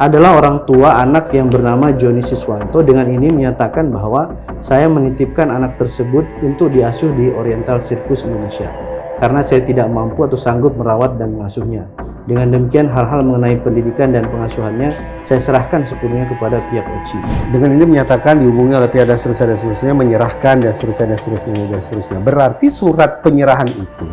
adalah orang tua anak yang bernama Joni Siswanto. Dengan ini menyatakan bahwa saya menitipkan anak tersebut untuk diasuh di Oriental Circus Indonesia karena saya tidak mampu atau sanggup merawat dan mengasuhnya. Dengan demikian hal-hal mengenai pendidikan dan pengasuhannya saya serahkan sepenuhnya kepada pihak OCI. Dengan ini menyatakan dihubungi oleh pihak dan seterusnya, menyerahkan dan seterusnya. Berarti surat penyerahan itu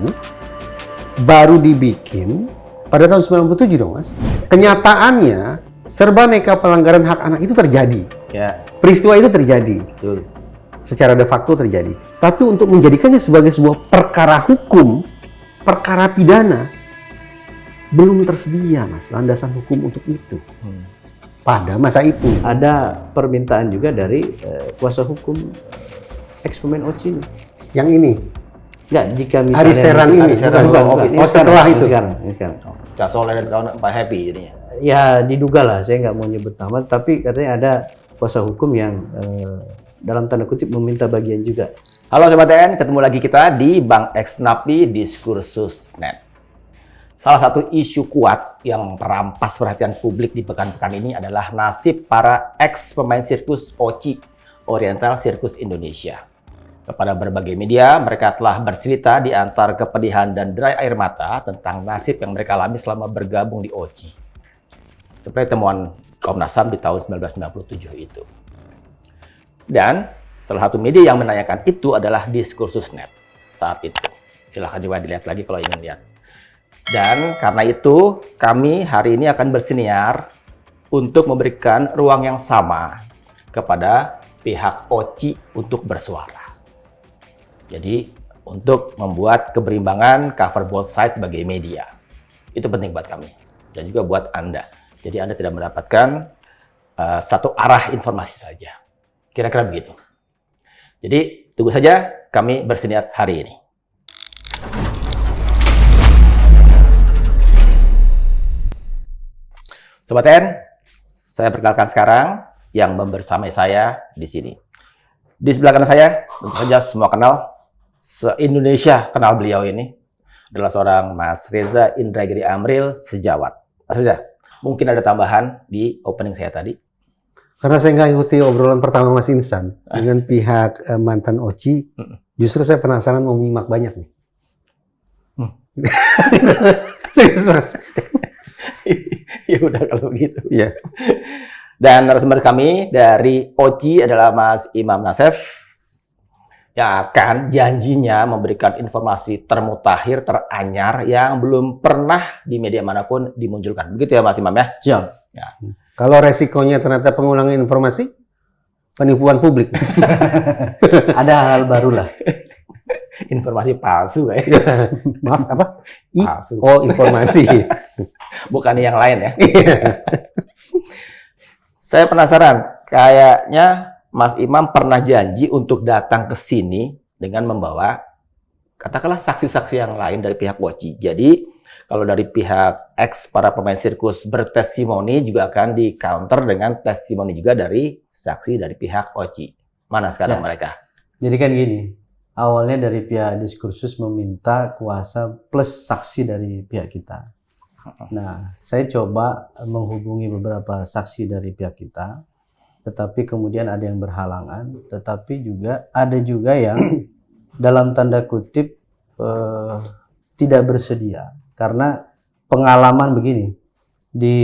baru dibikin pada tahun 97 dong, Mas. Kenyataannya serba neka pelanggaran hak anak itu terjadi. Ya. Peristiwa itu terjadi. Betul. Secara de facto terjadi. Tapi untuk menjadikannya sebagai sebuah perkara hukum, perkara pidana, belum tersedia, Mas, landasan hukum untuk itu. Pada masa itu. Ada permintaan juga dari kuasa hukum ex-pemain OCI ini. Yang ini. Enggak, jika misalnya Hari Seran ini. bukan, Oh, setelah itu. Sekarang. Casoleh dan kawan Pak Happy jadinya. Ya diduga lah, saya nggak mau nyebut nama, tapi katanya ada kuasa hukum yang dalam tanda kutip meminta bagian juga. Halo Sobat TN, ketemu lagi kita di Bang X Napi Diskursus.net. Salah satu isu kuat yang merampas perhatian publik di pekan-pekan ini adalah nasib para ex pemain sirkus OCI, Oriental Circus Indonesia. Kepada berbagai media, mereka telah bercerita di antar kepedihan dan derai air mata tentang nasib yang mereka alami selama bergabung di OCI. Seperti temuan Komnas HAM di tahun 1997 itu. Dan salah satu media yang menanyakan itu adalah Diskursus.net saat itu. Silahkan coba dilihat lagi kalau ingin lihat. Dan karena itu, kami hari ini akan bersiniar untuk memberikan ruang yang sama kepada pihak OCI untuk bersuara. Jadi, untuk membuat keberimbangan cover both sides sebagai media. Itu penting buat kami. Dan juga buat Anda. Jadi Anda tidak mendapatkan satu arah informasi saja. Kira-kira begitu. Jadi tunggu saja kami bersiniar hari ini. Sobat TN, saya perkenalkan sekarang yang membersamai saya di sini. Di sebelah kanan saya, tentu saja semua kenal, se-Indonesia kenal beliau ini. Adalah seorang Mas Reza Indragiri Amril Sejawat. Mas Reza, mungkin ada tambahan di opening saya tadi? Karena saya nggak ikuti obrolan pertama Mas Insan dengan pihak mantan OCI, justru saya penasaran mau menyimak banyak nih. Serius, Mas. Ya udah kalau begitu. Iya. Dan narasumber kami dari OCI adalah Mas Imam Nasef yang akan janjinya memberikan informasi termutakhir, teranyar yang belum pernah di media manapun dimunculkan. Begitu ya Mas Imam ya? Siap. Ya. Kalau resikonya ternyata pengulangan informasi, penipuan publik. Ada hal baru lah. Informasi palsu kayak. Maaf, apa? Palsu. Oh, informasi. Bukan yang lain ya. Saya penasaran, kayaknya Mas Imam pernah janji untuk datang ke sini dengan membawa katakanlah saksi-saksi yang lain dari pihak OCI. Jadi kalau dari pihak ex para pemain sirkus bertestimoni juga akan di counter dengan testimoni juga dari saksi dari pihak OCI. Mana sekarang mereka? Jadi kan gini, awalnya dari pihak Diskursus meminta kuasa plus saksi dari pihak kita. Nah, saya coba menghubungi beberapa saksi dari pihak kita, tetapi kemudian ada yang berhalangan, tetapi juga ada juga yang dalam tanda kutip tidak bersedia. Karena pengalaman begini, di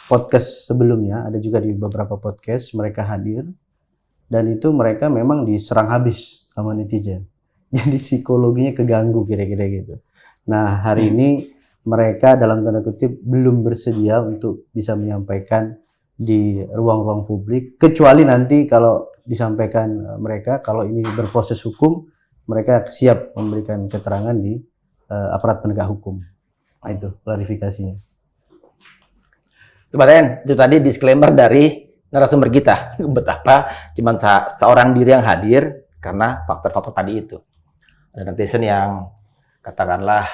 podcast sebelumnya, ada juga di beberapa podcast mereka hadir, dan itu mereka memang diserang habis sama netizen. Jadi psikologinya keganggu kira-kira gitu. Nah hari ini mereka dalam tanda kutip belum bersedia untuk bisa menyampaikan di ruang-ruang publik, kecuali nanti kalau disampaikan mereka, kalau ini berproses hukum, mereka siap memberikan keterangan di aparat penegak hukum. Nah itu klarifikasinya. Sebenarnya itu tadi disclaimer dari narasumber kita. Betapa cuma seorang diri yang hadir karena faktor-faktor tadi itu. Ada netizen yang katakanlah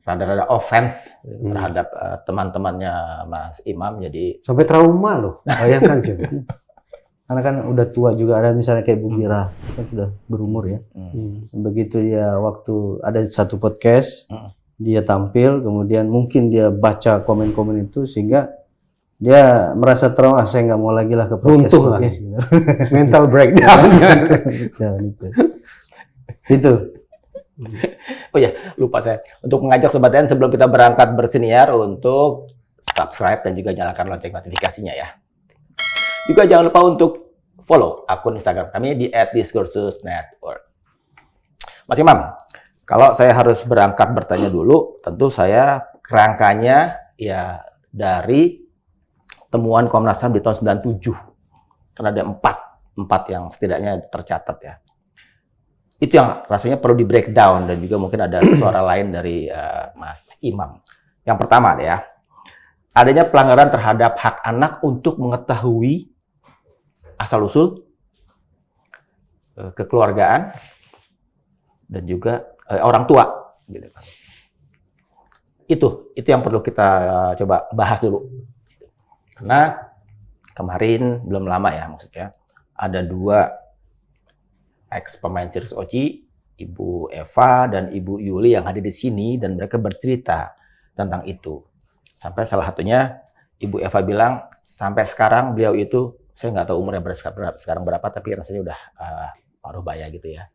rada-rada offense terhadap teman-temannya Mas Imam. Jadi sampai trauma loh. Bayangkan coba. Karena kan udah tua juga, ada misalnya kayak Bu Gira, kan sudah berumur ya. Begitu dia waktu ada satu podcast, dia tampil, kemudian mungkin dia baca komen-komen itu sehingga dia merasa trauma, saya nggak mau lagi lah ke Runtuh lah. podcast gitu. Mental breakdown. Jangan itu. Oh ya, lupa saya. Untuk mengajak Sobat TN sebelum kita berangkat bersiniar untuk subscribe dan juga nyalakan lonceng notifikasinya ya. Juga jangan lupa untuk follow akun Instagram kami di @diskursusnetwork. Mas Imam, kalau saya harus berangkat bertanya dulu, tentu saya kerangkanya ya dari temuan Komnas HAM di tahun 97. Karena ada empat yang setidaknya tercatat ya. Itu yang rasanya perlu di breakdown dan juga mungkin ada suara lain dari Mas Imam. Yang pertama ya, adanya pelanggaran terhadap hak anak untuk mengetahui asal-usul, kekeluargaan, dan juga orang tua. Gitu. Itu yang perlu kita coba bahas dulu. Karena kemarin belum lama ya maksudnya ada 2 ex pemain Sirius Oci, Ibu Eva dan Ibu Yuli yang ada di sini dan mereka bercerita tentang itu. Sampai salah satunya Ibu Eva bilang sampai sekarang beliau itu, saya nggak tahu umurnya sekarang berapa, tapi rasanya udah paruh baya gitu ya.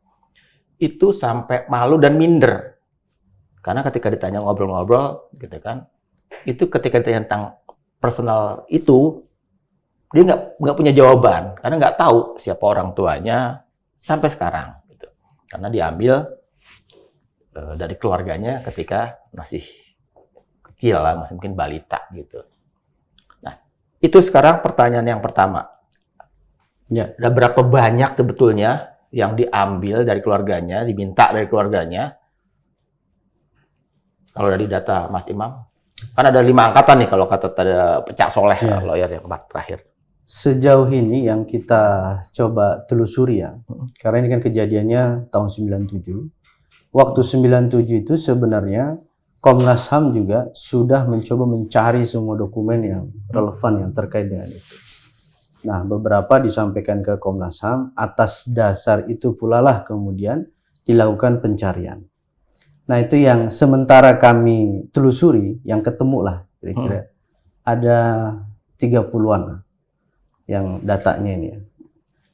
Itu sampai malu dan minder. Karena ketika ditanya ngobrol-ngobrol gitu kan, itu ketika ditanya tentang personal itu, dia nggak punya jawaban karena nggak tahu siapa orang tuanya sampai sekarang gitu. Karena diambil dari keluarganya ketika masih kecil lah, masih mungkin balita gitu. Nah, itu sekarang pertanyaan yang pertama. Ya. Ada berapa banyak sebetulnya yang diambil dari keluarganya, diminta dari keluarganya? Kalau dari data Mas Imam, kan ada 5 angkatan nih kalau kata Cak Soleh, lawyer yang terakhir. Sejauh ini yang kita coba telusuri ya, karena ini kan kejadiannya tahun 97. Waktu 97 itu sebenarnya Komnas HAM juga sudah mencoba mencari semua dokumen yang relevan yang terkait dengan itu. Nah, beberapa disampaikan ke Komnas HAM, atas dasar itu pula lah kemudian dilakukan pencarian. Nah, itu yang sementara kami telusuri, yang ketemu lah kira-kira ada 30-an yang datanya ini ya.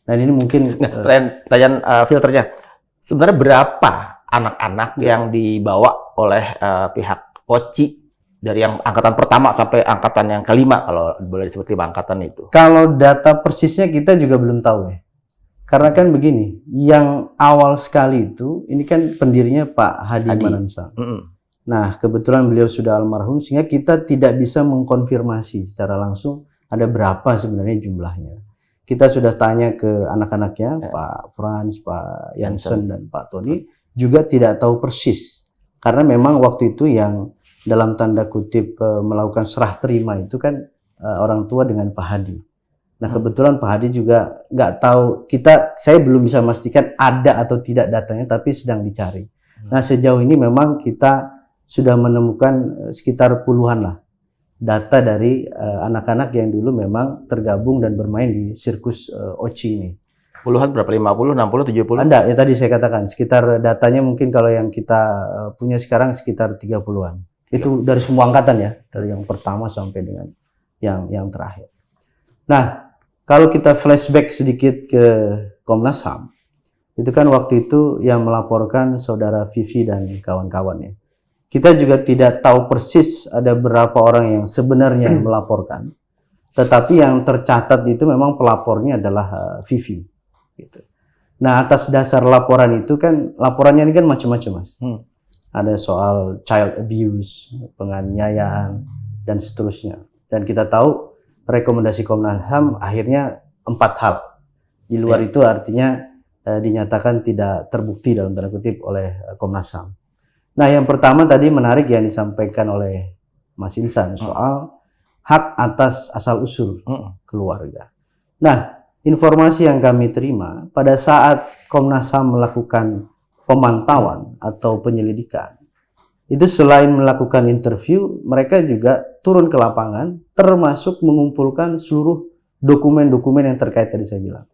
Nah, ini mungkin pertanyaan filternya. Sebenarnya berapa anak-anak yang dibawa oleh pihak Oci dari yang angkatan pertama sampai angkatan yang kelima, kalau boleh disebut 5 angkatan itu? Kalau data persisnya kita juga belum tahu ya. Karena kan begini, yang awal sekali itu, ini kan pendirinya Pak Hadi Manansang. Nah, kebetulan beliau sudah almarhum, sehingga kita tidak bisa mengkonfirmasi secara langsung ada berapa sebenarnya jumlahnya. Kita sudah tanya ke anak-anaknya, Pak Frans, Pak Jansen, dan Pak Tony, juga tidak tahu persis. Karena memang waktu itu yang dalam tanda kutip melakukan serah terima itu kan orang tua dengan Pak Hadi. Nah, kebetulan Pak Hadi juga nggak tahu, saya belum bisa memastikan ada atau tidak datanya, tapi sedang dicari. Nah, sejauh ini memang kita sudah menemukan sekitar puluhan lah data dari anak-anak yang dulu memang tergabung dan bermain di sirkus Oci ini. Puluhan berapa? 50, 60, 70? Ada, ya tadi saya katakan, sekitar datanya mungkin kalau yang kita punya sekarang sekitar 30-an. Itu dari semua angkatan ya, dari yang pertama sampai dengan yang terakhir. Nah, kalau kita flashback sedikit ke Komnas HAM, itu kan waktu itu yang melaporkan saudara Vivi dan kawan-kawannya. Kita juga tidak tahu persis ada berapa orang yang sebenarnya melaporkan, tetapi yang tercatat itu memang pelapornya adalah Vivi. Gitu. Nah, atas dasar laporan itu kan, laporannya ini kan macam-macam, Mas. Ada soal child abuse, penganiayaan, dan seterusnya. Dan kita tahu rekomendasi Komnas HAM akhirnya 4 hal. Di luar itu artinya dinyatakan tidak terbukti dalam tanda kutip oleh Komnas HAM. Nah, yang pertama tadi menarik yang disampaikan oleh Mas Insan soal hak atas asal-usul keluarga. Nah, informasi yang kami terima pada saat Komnas HAM melakukan pemantauan atau penyelidikan, itu selain melakukan interview, mereka juga turun ke lapangan, termasuk mengumpulkan seluruh dokumen-dokumen yang terkait tadi saya bilang.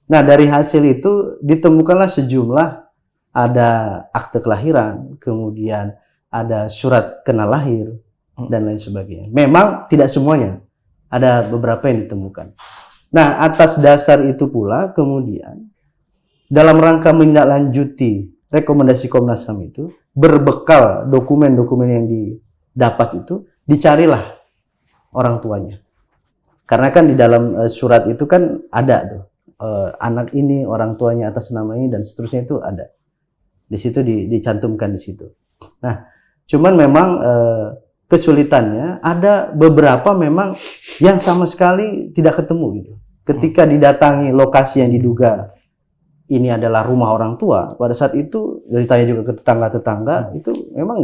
Nah, dari hasil itu ditemukanlah sejumlah, ada akte kelahiran, kemudian ada surat kenal lahir, dan lain sebagainya. Memang tidak semuanya. Ada beberapa yang ditemukan. Nah, atas dasar itu pula kemudian dalam rangka menindaklanjuti rekomendasi Komnas HAM itu, berbekal dokumen-dokumen yang didapat itu, dicarilah orang tuanya. Karena kan di dalam surat itu kan ada tuh anak ini orang tuanya atas nama ini dan seterusnya itu ada. Di situ dicantumkan di situ. Nah, cuman memang kesulitannya ada beberapa memang yang sama sekali tidak ketemu gitu. Ketika didatangi lokasi yang diduga ini adalah rumah orang tua, pada saat itu ditanya juga ke tetangga-tetangga itu memang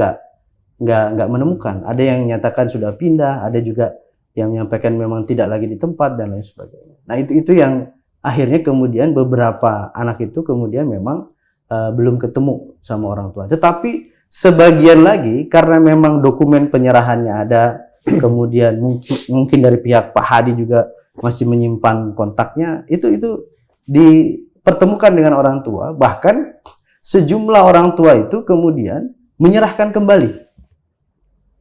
nggak menemukan. Ada yang menyatakan sudah pindah, ada juga yang menyampaikan memang tidak lagi di tempat dan lain sebagainya. Nah itu yang akhirnya kemudian beberapa anak itu kemudian memang belum ketemu sama orang tua. Tetapi sebagian lagi karena memang dokumen penyerahannya ada, kemudian mungkin dari pihak Pak Hadi juga masih menyimpan kontaknya, itu dipertemukan dengan orang tua. Bahkan sejumlah orang tua itu kemudian menyerahkan kembali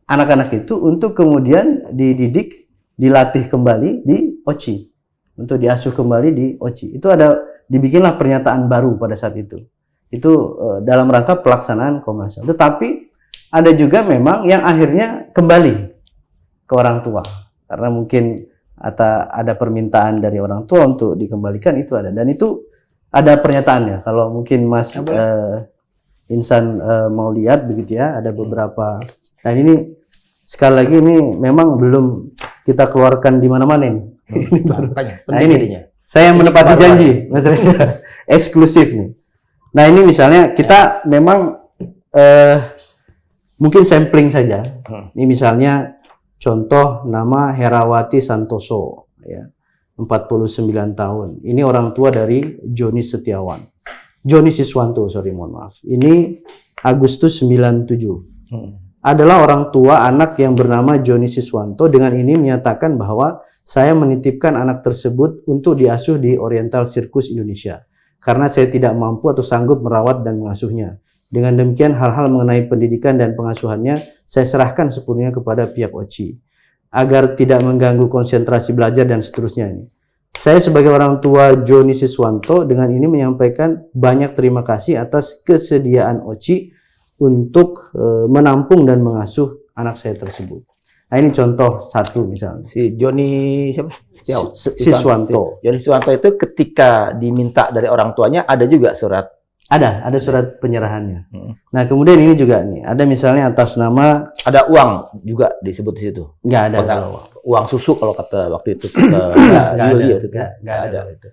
anak-anak itu untuk kemudian dididik, dilatih kembali di OCI, untuk diasuh kembali di OCI. Itu dibikinlah pernyataan baru pada saat itu. Itu dalam rangka pelaksanaan Komnas HAM. Tetapi ada juga memang yang akhirnya kembali ke orang tua karena mungkin ada permintaan dari orang tua untuk dikembalikan, itu ada. Dan itu ada pernyataannya. Kalau mungkin Mas Insan mau lihat begitu ya, ada beberapa. Nah ini sekali lagi ini memang belum kita keluarkan di mana-mana ini. Nah ini saya menepati janji, Mas Reza. Eksklusif nih. Nah ini misalnya kita memang mungkin sampling saja. Ini misalnya contoh nama Herawati Santoso, ya, 49 tahun. Ini orang tua dari Joni Siswanto, mohon maaf. Ini Agustus 97. Adalah orang tua anak yang bernama Joni Siswanto. Dengan ini menyatakan bahwa saya menitipkan anak tersebut untuk diasuh di Oriental Circus Indonesia karena saya tidak mampu atau sanggup merawat dan mengasuhnya. Dengan demikian hal-hal mengenai pendidikan dan pengasuhannya saya serahkan sepenuhnya kepada pihak OCI agar tidak mengganggu konsentrasi belajar dan seterusnya ini. Saya sebagai orang tua Joni Siswanto dengan ini menyampaikan banyak terima kasih atas kesediaan OCI untuk menampung dan mengasuh anak saya tersebut. Nah ini contoh satu misalnya. Si Joni Siswanto. Joni Siswanto itu ketika diminta dari orang tuanya ada juga surat. Ada surat penyerahannya. Nah kemudian ini juga nih, ada misalnya atas nama. Ada uang juga disebut di situ. Nggak ada. Uang susu kalau kata waktu itu. Nggak ada. Itu.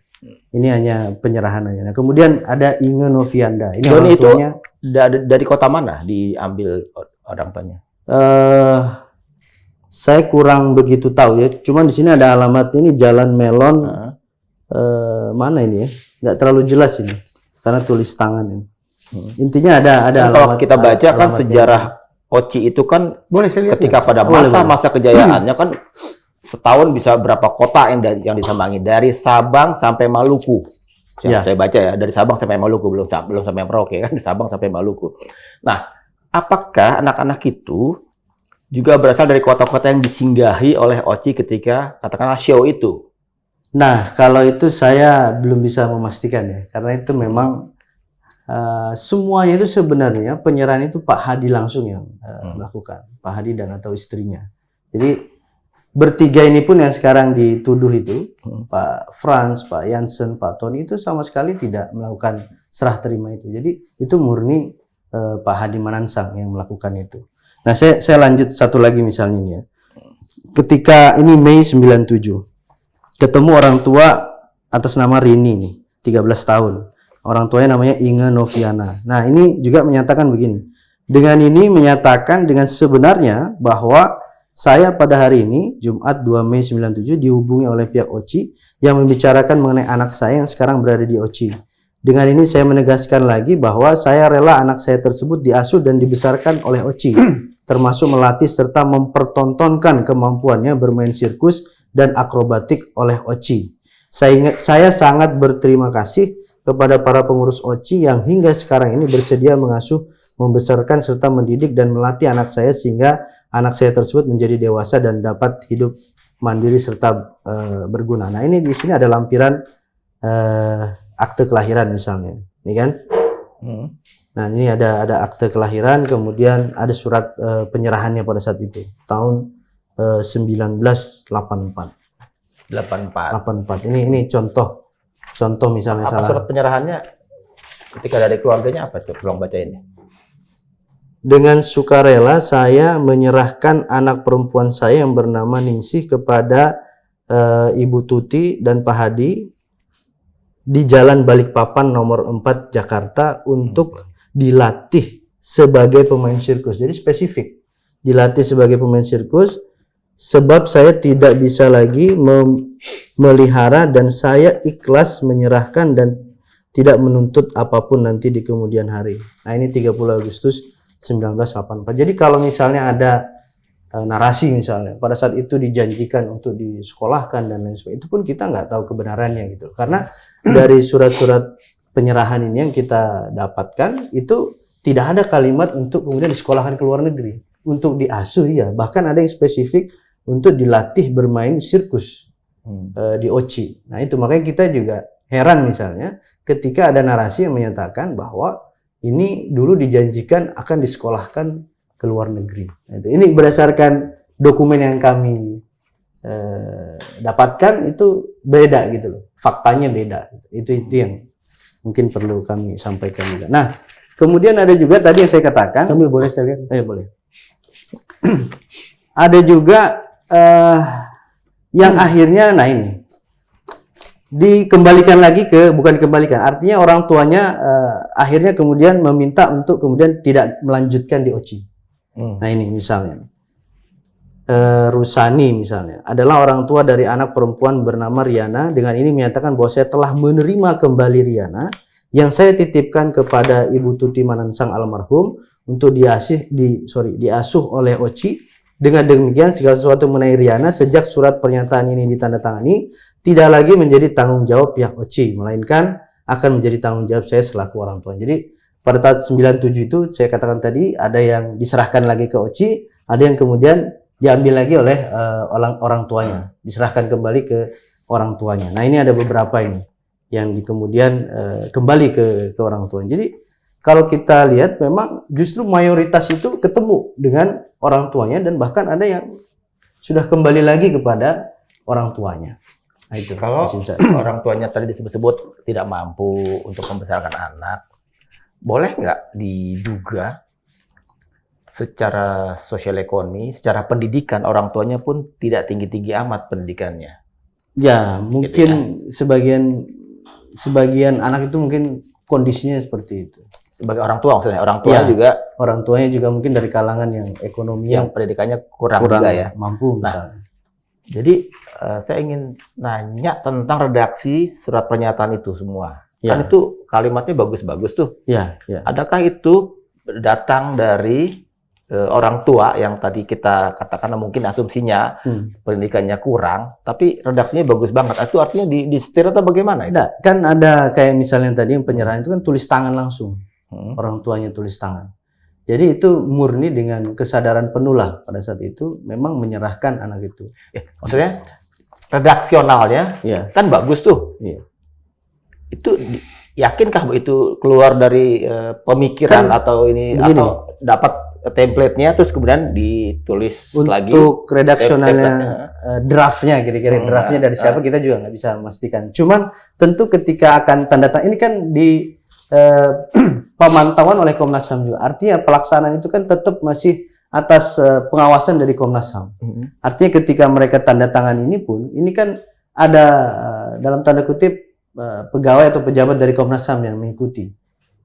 Ini hanya penyerahan aja. Nah kemudian ada Inge Novianda. Ini Joni orang tuanya. Itu dari kota mana diambil orang tuanya? Saya kurang begitu tahu ya. Cuman di sini ada alamat ini Jalan Melon. Mana ini ya? Nggak terlalu jelas ini. Karena tulis tangan ini. Intinya ada kalau kita baca kan sejarah OCI itu kan boleh saya lihat ketika pada masa kejayaannya kan setahun bisa berapa kota yang disambangi dari Sabang sampai Maluku. Saya baca ya dari Sabang sampai Maluku, belum sampai Merauke kan, di Sabang sampai Maluku. Nah, apakah anak-anak itu juga berasal dari kota-kota yang disinggahi oleh OCI ketika katakanlah show itu? Nah, kalau itu saya belum bisa memastikan ya, karena itu memang semuanya itu sebenarnya penyerahan itu Pak Hadi langsung yang melakukan, Pak Hadi dan atau istrinya. Jadi bertiga ini pun yang sekarang dituduh itu, Pak Frans, Pak Jansen, Pak Tony itu sama sekali tidak melakukan serah terima itu. Jadi itu murni Pak Hadi Manansang yang melakukan itu. Nah, saya lanjut satu lagi misalnya ini ya. Ketika ini Mei 97. Ketemu orang tua atas nama Rini nih, 13 tahun. Orang tuanya namanya Inge Noviana. Nah, ini juga menyatakan begini. Dengan ini menyatakan dengan sebenarnya bahwa saya pada hari ini, Jumat 2 Mei 97, dihubungi oleh pihak OCI yang membicarakan mengenai anak saya yang sekarang berada di OCI. Dengan ini saya menegaskan lagi bahwa saya rela anak saya tersebut diasuh dan dibesarkan oleh OCI, termasuk melatih serta mempertontonkan kemampuannya bermain sirkus dan akrobatik oleh OCI. Saya sangat berterima kasih kepada para pengurus OCI yang hingga sekarang ini bersedia mengasuh, membesarkan serta mendidik dan melatih anak saya sehingga anak saya tersebut menjadi dewasa dan dapat hidup mandiri serta berguna. Nah ini di sini ada lampiran akte kelahiran misalnya, ini kan? Nah ini ada akte kelahiran, kemudian ada surat penyerahannya pada saat itu tahun 1984. 84. Ini contoh misalnya Apa salah. surat penyerahannya ketika dari keluarganya apa tuh? Tolong baca ini. Dengan sukarela saya menyerahkan anak perempuan saya yang bernama Ningsih kepada Ibu Tuti dan Pak Hadi di Jalan Balikpapan nomor 4 Jakarta untuk dilatih sebagai pemain sirkus. Jadi spesifik, dilatih sebagai pemain sirkus sebab saya tidak bisa lagi memelihara dan saya ikhlas menyerahkan dan tidak menuntut apapun nanti di kemudian hari. Nah ini 30 Agustus 1984. Jadi kalau misalnya ada narasi misalnya pada saat itu dijanjikan untuk disekolahkan dan lain sebagainya, itu pun kita nggak tahu kebenarannya gitu. Karena dari surat-surat penyerahan ini yang kita dapatkan itu tidak ada kalimat untuk kemudian disekolahkan ke luar negeri, untuk diasuh ya. Bahkan ada yang spesifik untuk dilatih bermain sirkus di OCI. Nah itu makanya kita juga heran misalnya ketika ada narasi yang menyatakan bahwa ini dulu dijanjikan akan disekolahkan ke luar negeri. Nah, ini berdasarkan dokumen yang kami dapatkan itu beda gitu loh, faktanya beda. Itu yang mungkin perlu kami sampaikan juga. Nah, kemudian ada juga tadi yang saya katakan. Sambil boleh saya lihat? Boleh. Ada juga yang akhirnya, nah ini dikembalikan lagi bukan dikembalikan, artinya orang tuanya akhirnya kemudian meminta untuk kemudian tidak melanjutkan di OCI. Nah ini misalnya Rusani misalnya adalah orang tua dari anak perempuan bernama Riana. Dengan ini menyatakan bahwa saya telah menerima kembali Riana yang saya titipkan kepada Ibu Tuti Manansang almarhum untuk diasuh oleh OCI. Dengan demikian segala sesuatu mengenai Riana sejak surat pernyataan ini ditandatangani tidak lagi menjadi tanggung jawab pihak OCI, melainkan akan menjadi tanggung jawab saya selaku orang tua. Jadi pada tahun 97 itu saya katakan tadi ada yang diserahkan lagi ke OCI, ada yang kemudian diambil lagi oleh orang tuanya, diserahkan kembali ke orang tuanya. Nah ini ada beberapa ini yang kemudian kembali ke orang tuanya. Jadi kalau kita lihat memang justru mayoritas itu ketemu dengan orang tuanya dan bahkan ada yang sudah kembali lagi kepada orang tuanya. Nah itu kalau orang tuanya tadi disebut-sebut tidak mampu untuk membesarkan anak, boleh nggak diduga secara sosial ekonomi, secara pendidikan orang tuanya pun tidak tinggi-tinggi amat pendidikannya? Ya, mungkin gitu ya. Sebagian anak itu mungkin kondisinya seperti itu. Sebagai orang tua maksudnya, orang tua juga. Orang tuanya juga mungkin dari kalangan yang ekonomi yang pendidikannya kurang juga ya. Mampu misalnya. Nah, jadi saya ingin nanya tentang redaksi surat pernyataan itu semua. Ya. Kan itu kalimatnya bagus-bagus tuh. Ya. Adakah itu datang dari orang tua yang tadi kita katakan mungkin asumsinya pendidikannya kurang, tapi redaksinya bagus banget. Itu artinya di setir atau bagaimana? Tidak, kan ada kayak misalnya tadi yang penyerahan itu kan tulis tangan langsung. Orang tuanya tulis tangan. Jadi itu murni dengan kesadaran penuh lah pada saat itu memang menyerahkan anak itu. Maksudnya redaksionalnya kan bagus tuh. Itu yakinkah itu keluar dari pemikiran kan, atau ini begini, atau dapat template-nya terus kemudian ditulis untuk lagi? Untuk redaksionalnya draftnya kira-kira draftnya dari siapa kita juga nggak bisa memastikan. Cuman tentu ketika akan tanda tangan ini kan di pemantauan oleh Komnas HAM juga. Artinya pelaksanaan itu kan tetap masih atas pengawasan dari Komnas HAM. Artinya ketika mereka tanda tangan ini pun, ini kan ada dalam tanda kutip pegawai atau pejabat dari Komnas HAM yang mengikuti.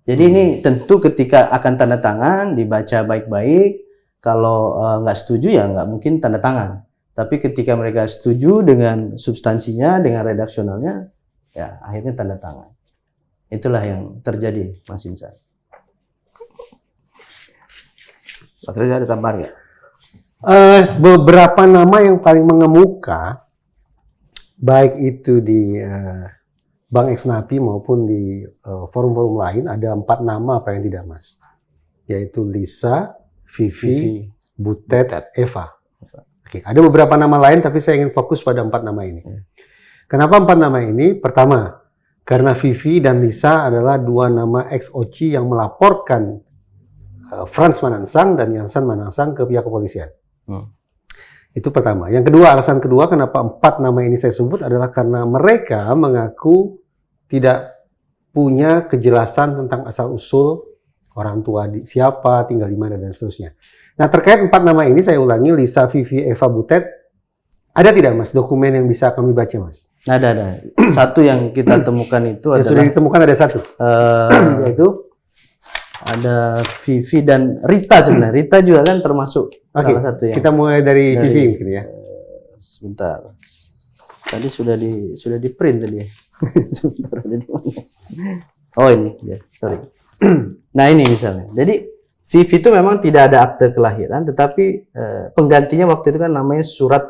Jadi ini tentu ketika akan tanda tangan dibaca baik-baik. Kalau nggak setuju ya nggak mungkin tanda tangan. Tapi ketika mereka setuju dengan substansinya, dengan redaksionalnya, ya akhirnya tanda tangan. Itulah yang terjadi, Mas Insan. Mas Reza ada tambahan nggak? Beberapa nama yang paling mengemuka, baik itu di Bank Eksnapi maupun di forum-forum lain, ada 4 nama apa yang tidak, Mas? Yaitu Lisa, Vivi, Butet, Eva. Oke, ada beberapa nama lain tapi saya ingin fokus pada 4 nama ini. Kenapa 4 nama ini? Pertama, karena Vivi dan Lisa adalah 2 nama ex-OCI yang melaporkan Frans Manansang dan Jansen Manansang ke pihak kepolisian. Itu pertama. Yang kedua, alasan kedua kenapa 4 nama ini saya sebut adalah karena mereka mengaku tidak punya kejelasan tentang asal-usul orang tua siapa, tinggal di mana, dan seterusnya. Nah, terkait 4 nama ini, saya ulangi, Lisa, Vivi, Eva, Butet, ada tidak, Mas, dokumen yang bisa kami baca, Mas? Ada. Satu yang kita temukan itu Yang adalah... sudah ditemukan ada 1. Yaitu? Ada Vivi dan Rita sebenarnya. Rita juga kan termasuk salah satu yang... Kita mulai dari Vivi mungkin ya. Sebentar. Tadi sudah di print tadi ya. Sebentar, ada di mana? Oh ini, ya, sorry. Nah ini misalnya. Jadi Vivi itu memang tidak ada akte kelahiran, tetapi penggantinya waktu itu kan namanya surat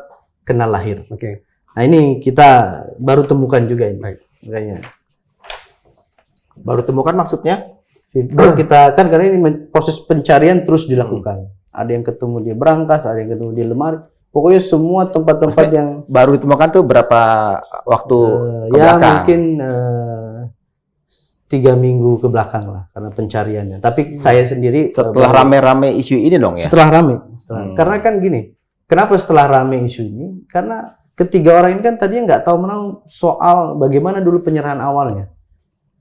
kenal lahir. Oke. Nah ini kita baru temukan juga ini. Baik. Makanya. Baru temukan maksudnya? Baru kita kan karena ini proses pencarian terus dilakukan. Ada yang ketemu di berangkas, ada yang ketemu di lemari. Pokoknya semua tempat-tempat yang baru ditemukan tuh berapa waktu ke ya belakang? mungkin 3 minggu ke belakang lah karena pencariannya. Tapi saya sendiri Setelah rame-rame isu ini dong ya? setelah rame. Karena kan gini, kenapa setelah rame isu ini? Karena ketiga orang ini kan tadinya nggak tahu menau soal bagaimana dulu penyerahan awalnya.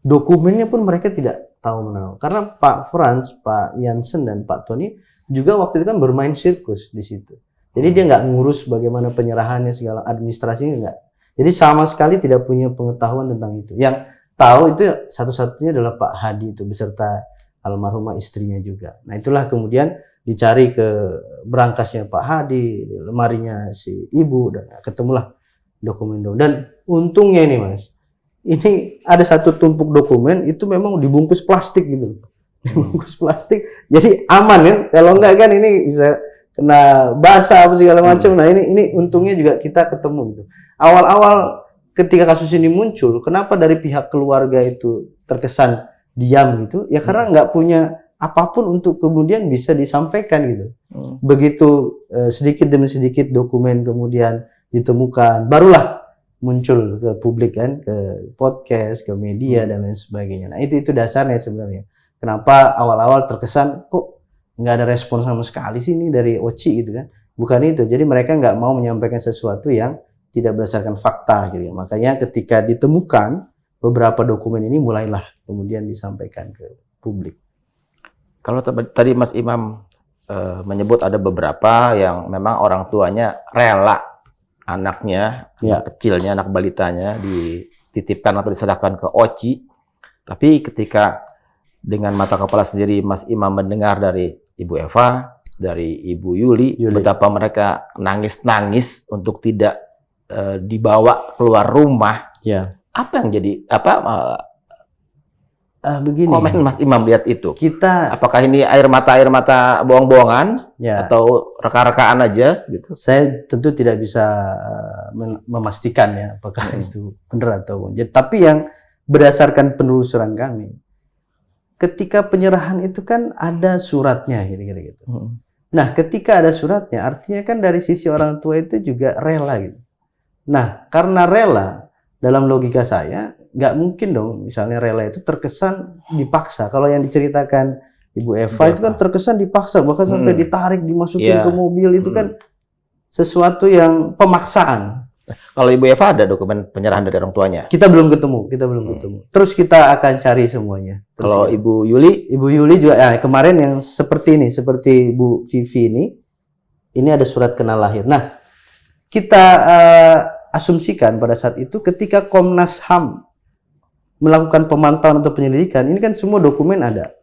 Dokumennya pun mereka tidak tahu menau. Karena Pak Frans, Pak Jansen, dan Pak Tony juga waktu itu kan bermain sirkus di situ. Jadi dia nggak ngurus bagaimana penyerahannya, segala administrasinya nggak. Jadi sama sekali tidak punya pengetahuan tentang itu. Yang tahu itu satu-satunya adalah Pak Hadi itu beserta almarhumah istrinya juga. Nah itulah kemudian dicari ke berangkasnya Pak Hadi, lemarinya si ibu, dan ketemulah dokumen. Dan untungnya ini Mas, ini ada satu tumpuk dokumen itu memang dibungkus plastik gitu. Dibungkus plastik, jadi aman kan? Kalau enggak kan ini bisa kena basah apa segala macam. Nah ini untungnya juga kita ketemu gitu. Awal-awal ketika kasus ini muncul, kenapa dari pihak keluarga itu terkesan diam gitu? Ya karena nggak punya apapun untuk kemudian bisa disampaikan gitu. Begitu sedikit demi sedikit dokumen kemudian ditemukan, barulah muncul ke publik kan, ke podcast, ke media dan lain sebagainya. Nah itu dasarnya sebenarnya. Kenapa awal-awal terkesan kok nggak ada respon sama sekali sih ini dari OCI gitu kan? Bukan itu. Jadi mereka nggak mau menyampaikan sesuatu yang tidak berdasarkan fakta gitu. Makanya ketika ditemukan beberapa dokumen ini mulailah kemudian disampaikan ke publik. Kalau tadi Mas Imam menyebut ada beberapa yang memang orang tuanya rela anaknya, anak kecilnya, anak balitanya dititipkan atau diserahkan ke OCI. Tapi ketika dengan mata kepala sendiri Mas Imam mendengar dari Ibu Eva, dari Ibu Yuli. Betapa mereka nangis-nangis untuk tidak dibawa keluar rumah. Ya. Apa yang jadi begini. Komen Mas Imam lihat itu? Apakah ini air mata bohong-bohongan atau reka-rekaan aja gitu? Saya tentu tidak bisa memastikan ya apakah itu benar atau bukan. Tapi yang berdasarkan penelusuran kami, ketika penyerahan itu kan ada suratnya kira-kira gitu. Nah, ketika ada suratnya artinya kan dari sisi orang tua itu juga rela gitu. Nah, karena rela, dalam logika saya nggak mungkin dong misalnya rela itu terkesan dipaksa. Kalau yang diceritakan Ibu Eva itu kan terkesan dipaksa, bahkan sampai ditarik, dimasukin ke mobil, itu kan sesuatu yang pemaksaan. Kalau Ibu Eva ada dokumen penyerahan dari orang tuanya? Kita belum ketemu. Terus kita akan cari semuanya. Kalau Ibu Yuli? Ibu Yuli juga kemarin yang seperti ini, seperti Bu Vivi ini ada surat kenal lahir. Nah, kita asumsikan pada saat itu ketika Komnas HAM melakukan pemantauan atau penyelidikan, ini kan semua dokumen ada.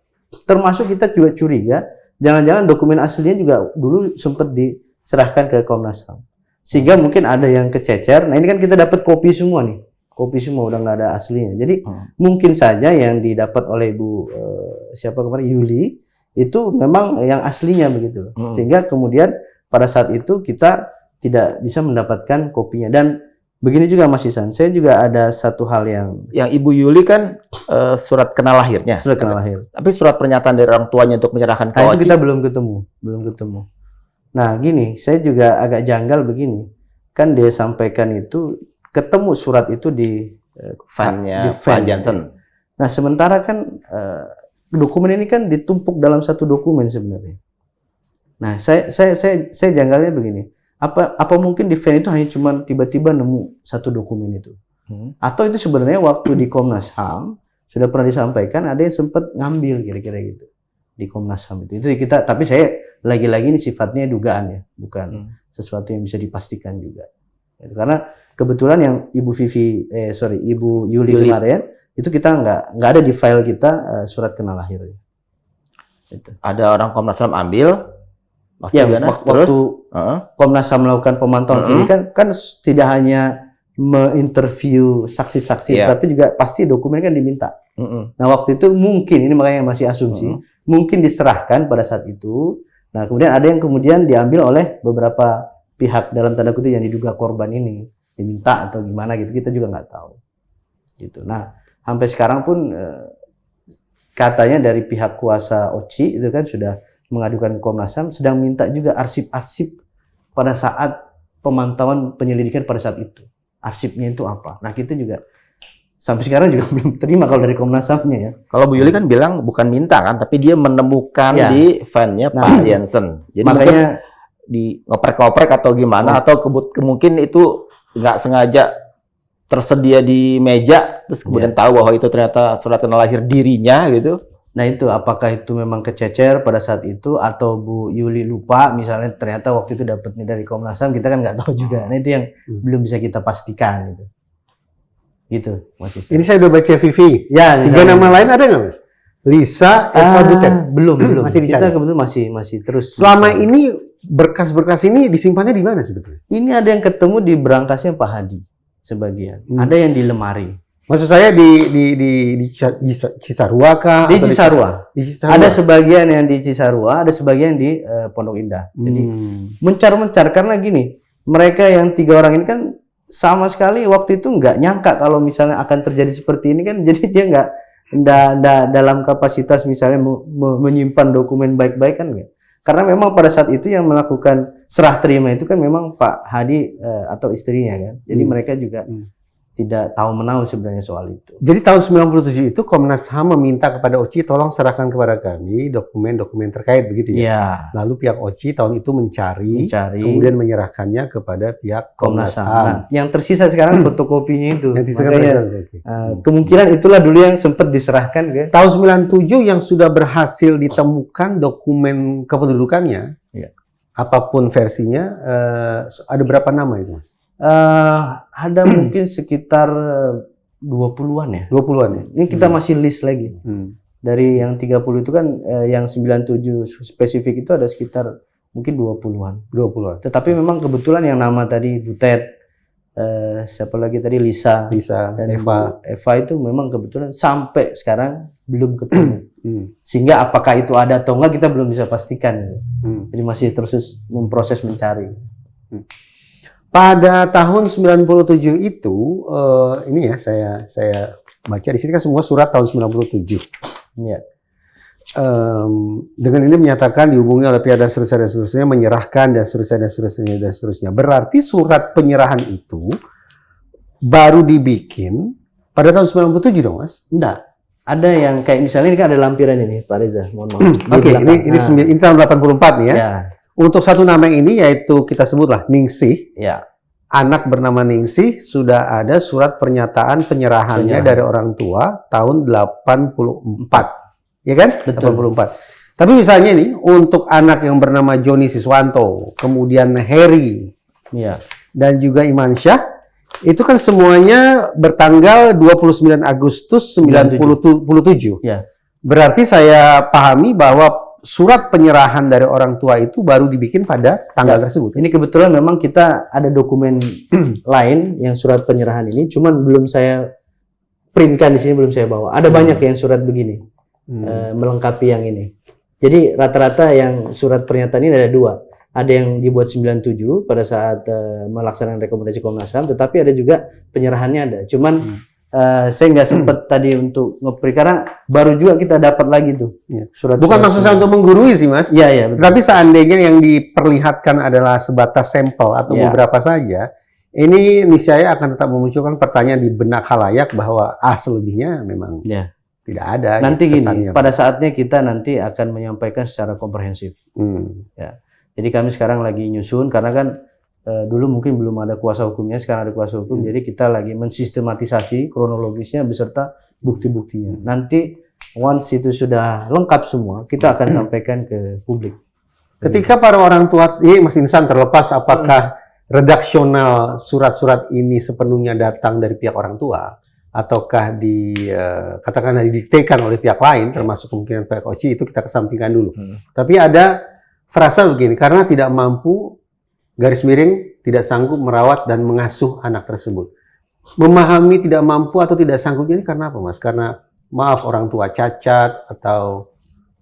Termasuk kita juga curiga, jangan-jangan dokumen aslinya juga dulu sempat diserahkan ke Komnas HAM. Sehingga mungkin ada yang kececer. Nah ini kan kita dapat kopi semua nih. Kopi semua udah nggak ada aslinya. Jadi mungkin saja yang didapat oleh Bu siapa kemarin Yuli itu memang yang aslinya begitu. Sehingga kemudian pada saat itu kita tidak bisa mendapatkan kopinya. Dan begini juga Mas Isan, saya juga ada satu hal yang Ibu Yuli kan surat kenal lahirnya. Surat kenal lahir. Tapi surat pernyataan dari orang tuanya untuk menyerahkan ke itu kita belum ketemu. Nah, gini, saya juga agak janggal begini. Kan dia sampaikan itu ketemu surat itu di Fan-nya di Pak fan. Jansen. Nah, sementara kan dokumen ini kan ditumpuk dalam satu dokumen sebenarnya. Nah, saya janggalnya begini. Apa mungkin di fan itu hanya cuma tiba-tiba nemu satu dokumen itu? Atau itu sebenarnya waktu di Komnas HAM sudah pernah disampaikan ada yang sempat ngambil kira-kira gitu di Komnas HAM itu kita, tapi saya lagi-lagi ini sifatnya dugaan ya, bukan sesuatu yang bisa dipastikan juga. Karena kebetulan yang Ibu Yuli kemarin itu kita nggak ada di file kita surat kenal lahirnya. Itu. Ada orang Komnas HAM ambil, Mas Ya, Triana, waktu Komnas HAM melakukan pemantauan ini kan tidak hanya menginterview saksi-saksi, tapi juga pasti dokumen kan diminta. Nah, waktu itu mungkin, ini makanya masih asumsi, mungkin diserahkan pada saat itu. Nah, kemudian ada yang kemudian diambil oleh beberapa pihak dalam tanda kutip yang diduga korban ini, diminta atau gimana gitu, kita juga nggak tahu. Gitu. Nah, sampai sekarang pun katanya dari pihak kuasa Oci itu kan sudah mengadukan ke Komnas HAM, sedang minta juga arsip-arsip pada saat pemantauan penyelidikan pada saat itu. Arsipnya itu apa? Nah, kita juga sampai sekarang juga belum terima kalau dari Komnas HAM-nya ya. Kalau Bu Yuli kan bilang bukan minta kan, tapi dia menemukan di fan-nya Pak Jansen. Jadi makanya di ngoprek-ngoprek atau gimana, atau mungkin itu nggak sengaja tersedia di meja, terus kemudian tahu bahwa itu ternyata surat kenal lahir dirinya gitu. Nah itu, apakah itu memang kececer pada saat itu, atau Bu Yuli lupa, misalnya ternyata waktu itu dapatnya dari Komnas HAM, kita kan nggak tahu juga. Nah itu yang belum bisa kita pastikan gitu. Gitu, Mas Isa. Ini saya udah baca Vivi. Ya, 3 nama lain ada nggak, Mas? Lisa, Eva Butet. Belum. Masih dicari. Kita kebetulan masih terus. Selama ini berkas-berkas ini disimpannya di mana sebetulnya? Ini ada yang ketemu di berangkasnya Pak Hadi sebagian. Ada yang di lemari. Maksud saya di Cisarua kah? Di Cisarua. Di Cisarua. Ada sebagian yang di Cisarua, ada sebagian di Pondok Indah. Jadi mencar-mencar karena gini, mereka yang 3 orang ini kan sama sekali waktu itu nggak nyangka kalau misalnya akan terjadi seperti ini kan, jadi dia nggak dalam kapasitas misalnya menyimpan dokumen baik-baik kan nggak. Karena memang pada saat itu yang melakukan serah terima itu kan memang Pak Hadi atau istrinya kan. Jadi mereka juga tidak tahu menahu sebenarnya soal itu. Jadi tahun 97 itu Komnas HAM meminta kepada Oci tolong serahkan kepada kami dokumen-dokumen terkait begitu ya. Iya. Lalu pihak Oci tahun itu mencari kemudian menyerahkannya kepada pihak Komnas HAM. Nah, yang tersisa sekarang fotokopinya itu. Yang Makanya, kemungkinan itulah dulu yang sempat diserahkan ke tahun 97 yang sudah berhasil ditemukan dokumen kependudukannya. Iya. Apapun versinya, ada berapa nama itu, Mas? Ada mungkin sekitar 20-an ya. 20-an ya? Ini kita masih list lagi. Dari yang 30 itu kan yang 97 spesifik itu ada sekitar mungkin 20-an. 20-an. Tetapi memang kebetulan yang nama tadi Butet, siapa lagi tadi Lisa dan Eva itu memang kebetulan sampai sekarang belum ketemu. Sehingga apakah itu ada atau enggak kita belum bisa pastikan. Jadi masih terus memproses mencari. Pada tahun 97 itu, ini ya saya baca di sini kan semua surat tahun 97. Ya. Dengan ini menyatakan dihubungi oleh pihak dan seterusnya menyerahkan dan seterusnya. Berarti surat penyerahan itu baru dibikin pada tahun 97 dong, Mas? Enggak. Ada yang kayak misalnya ini kan ada lampiran ini, Pak Reza. Mohon maaf. Oke, ini tahun 84 nih ya. Ya. Untuk satu nama ini yaitu kita sebutlah Ningsih. Ya. Anak bernama Ningsih sudah ada surat pernyataan penyerahannya dari orang tua tahun 84. Ya kan? Betul. 84. Tapi misalnya nih untuk anak yang bernama Joni Siswanto, kemudian Heri, Ya. dan juga Imansyah, itu kan semuanya bertanggal 29 Agustus 97. Ya. Berarti saya pahami bahwa surat penyerahan dari orang tua itu baru dibikin pada tanggal tersebut. Ini kebetulan memang kita ada dokumen lain yang surat penyerahan ini, cuman belum saya printkan di sini, belum saya bawa. Ada banyak yang surat begini melengkapi yang ini. Jadi rata-rata yang surat pernyataan ini ada 2. Ada yang dibuat 97 pada saat melaksanakan rekomendasi Komnas HAM, tetapi ada juga penyerahannya ada. Cuman saya nggak sempet tadi untuk nge-print karena baru juga kita dapat lagi tuh surat. Bukan maksud saya untuk menggurui sih Mas. Iya, iya. Betul. Tapi seandainya yang diperlihatkan adalah sebatas sampel atau Ya. beberapa saja, ini niscaya akan tetap memunculkan pertanyaan di benak khalayak bahwa selebihnya memang Ya. tidak ada. Nanti kesannya. gini, pada saatnya kita nanti akan menyampaikan secara komprehensif. Ya. Jadi kami sekarang lagi nyusun karena kan dulu mungkin belum ada kuasa hukumnya, sekarang ada kuasa hukum. Jadi kita lagi mensistematisasi kronologisnya beserta bukti-buktinya. Nanti once itu sudah lengkap semua, kita akan sampaikan ke publik. Ketika para orang tua, ini Mas Insan, terlepas apakah redaksional surat-surat ini sepenuhnya datang dari pihak orang tua, ataukah katakanlah didiktekan oleh pihak lain, termasuk kemungkinan pihak OCI, itu kita kesampingkan dulu. Tapi ada frasa begini, karena tidak mampu, garis miring, tidak sanggup merawat dan mengasuh anak tersebut. Memahami tidak mampu atau tidak sanggupnya ini karena apa, Mas? Karena maaf orang tua cacat atau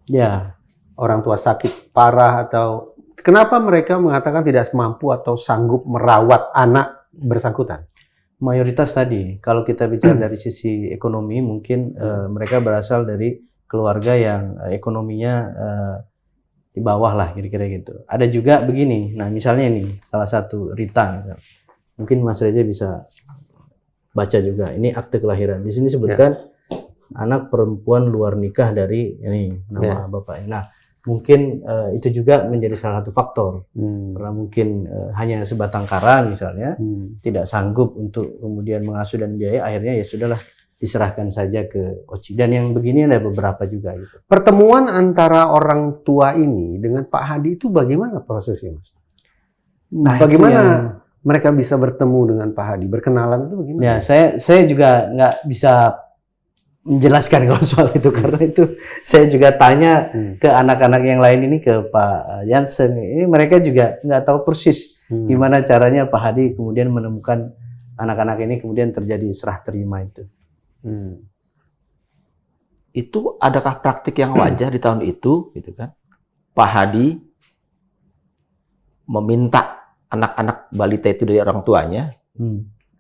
Ya, orang tua sakit parah, atau kenapa mereka mengatakan tidak mampu atau sanggup merawat anak bersangkutan? mayoritas tadi, kalau kita bicara dari sisi ekonomi, mungkin mereka berasal dari keluarga yang ekonominya di bawah lah, kira-kira gitu. Ada juga begini, nah misalnya ini, salah satu Rita, gitu. Mungkin Mas Reza bisa baca juga, ini akte kelahiran. Di sini sebutkan anak perempuan luar nikah dari ini nama bapaknya. Nah, mungkin itu juga menjadi salah satu faktor karena mungkin hanya sebatang kara misalnya tidak sanggup untuk kemudian mengasuh dan biaya, akhirnya ya sudahlah diserahkan saja ke OCI. Dan yang begini ada beberapa juga gitu. Pertemuan antara orang tua ini dengan Pak Hadi itu bagaimana prosesnya, Mas? Nah, Bagaimana mereka bisa bertemu dengan Pak Hadi, berkenalan itu bagaimana? Ya, saya juga nggak bisa menjelaskan kalau soal itu karena itu saya juga tanya ke anak-anak yang lain ini, ke Pak Jansen, ini mereka juga nggak tahu persis gimana caranya Pak Hadi kemudian menemukan anak-anak ini, kemudian terjadi serah terima itu. Itu adakah praktik yang wajar di tahun itu, gitu kan? Pak Hadi meminta anak-anak balita itu dari orang tuanya.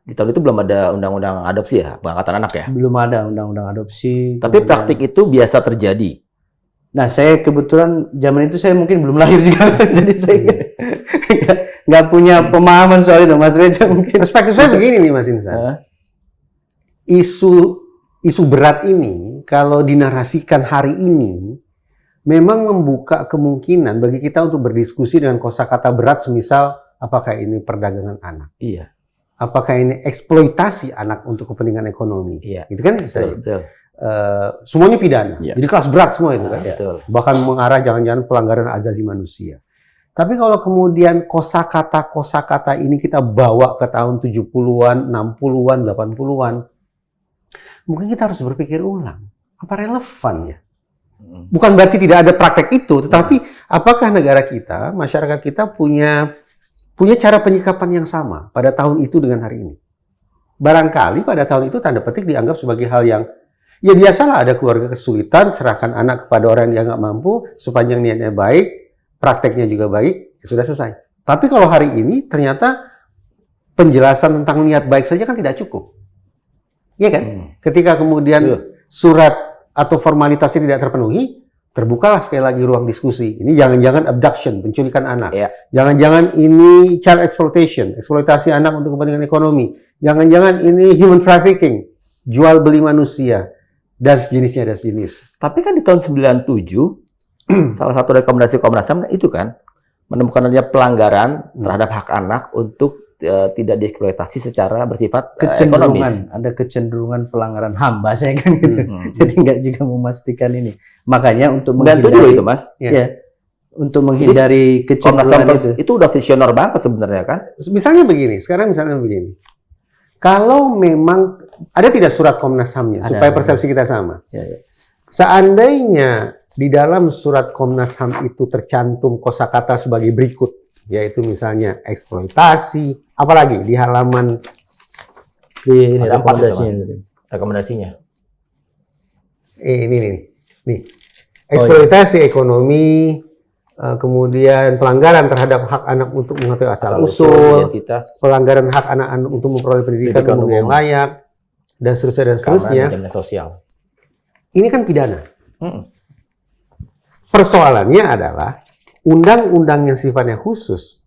Di tahun itu belum ada undang-undang adopsi ya, pengangkatan anak ya? Belum ada undang-undang adopsi. Tapi praktik itu biasa terjadi. Nah, saya kebetulan zaman itu saya mungkin belum lahir juga, jadi saya nggak punya pemahaman soal itu, Mas Reza mungkin. Perspektif saya begini nih, Mas Insan. Isu berat ini kalau dinarasikan hari ini memang membuka kemungkinan bagi kita untuk berdiskusi dengan kosakata berat, semisal apakah ini perdagangan anak, Iya. apakah ini eksploitasi anak untuk kepentingan ekonomi, Iya. gitu kan? Misalnya. Betul. Semuanya pidana, Iya. jadi kelas berat semua itu kan, Betul. bahkan mengarah jangan-jangan pelanggaran hak asasi manusia. Tapi kalau kemudian kosakata ini kita bawa ke tahun 70-an, 60-an, 80-an, mungkin kita harus berpikir ulang, apa relevan ya? Bukan berarti tidak ada praktek itu, tetapi apakah negara kita, masyarakat kita punya cara penyikapan yang sama pada tahun itu dengan hari ini? Barangkali pada tahun itu tanda petik dianggap sebagai hal yang ya biasalah, ada keluarga kesulitan, serahkan anak kepada orang yang nggak mampu, sepanjang niatnya baik, prakteknya juga baik, ya sudah selesai. Tapi kalau hari ini ternyata penjelasan tentang niat baik saja kan tidak cukup. Iya kan? Ketika kemudian surat atau formalitasnya tidak terpenuhi, terbukalah sekali lagi ruang diskusi. Ini jangan-jangan abduction, penculikan anak. Iya. Jangan-jangan ini child exploitation, eksploitasi anak untuk kepentingan ekonomi. Jangan-jangan ini human trafficking, jual beli manusia, dan sejenisnya dan sejenis. Tapi kan di tahun 97, salah satu rekomendasi Komnas HAM itu kan menemukan adanya pelanggaran terhadap hak anak untuk tidak dieksploitasi secara bersifat ekonomis. Ada kecenderungan pelanggaran HAM bahasanya kan gitu. Jadi nggak juga memastikan ini. Makanya untuk 97 menghindari itu, Mas. Ya, untuk menghindari Komnas HAM kecenderungan itu udah visioner banget sebenarnya kan? Misalnya begini. Kalau memang ada tidak surat Komnas HAM-nya supaya persepsi kita sama. Ya, ya. Seandainya di dalam surat Komnas HAM itu tercantum kosakata sebagai berikut, yaitu misalnya eksploitasi, apalagi di halaman Ini Ada empat itu, rekomendasinya. Mas. Rekomendasinya. ini nih. Eksploitasi ekonomi, kemudian pelanggaran terhadap hak anak untuk mengetahui asal usul, identitas. pelanggaran hak anak-anak untuk memperoleh pendidikan umum yang layak, dan seterusnya dan seterusnya. Keamanan jaminan sosial. Ini kan pidana. Hmm. Persoalannya adalah undang-undang yang sifatnya khusus,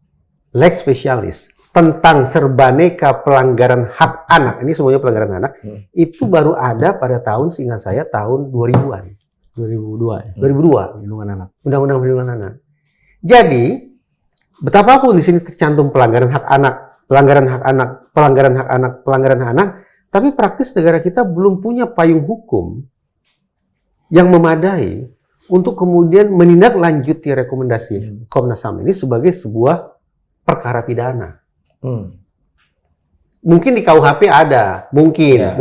lex specialis, tentang serbaneka pelanggaran hak anak, ini semuanya pelanggaran anak, itu baru ada pada tahun, seingat saya, tahun 2000-an. 2002 ya. 2002. Perlindungan anak. Undang-undang perlindungan anak. Jadi, betapapun di sini tercantum pelanggaran hak anak, pelanggaran hak anak, pelanggaran hak anak, pelanggaran hak anak, tapi praktis negara kita belum punya payung hukum yang memadai untuk kemudian menindaklanjuti rekomendasi Komnas HAM ini sebagai sebuah perkara pidana. Mungkin di KUHP ada, mungkin.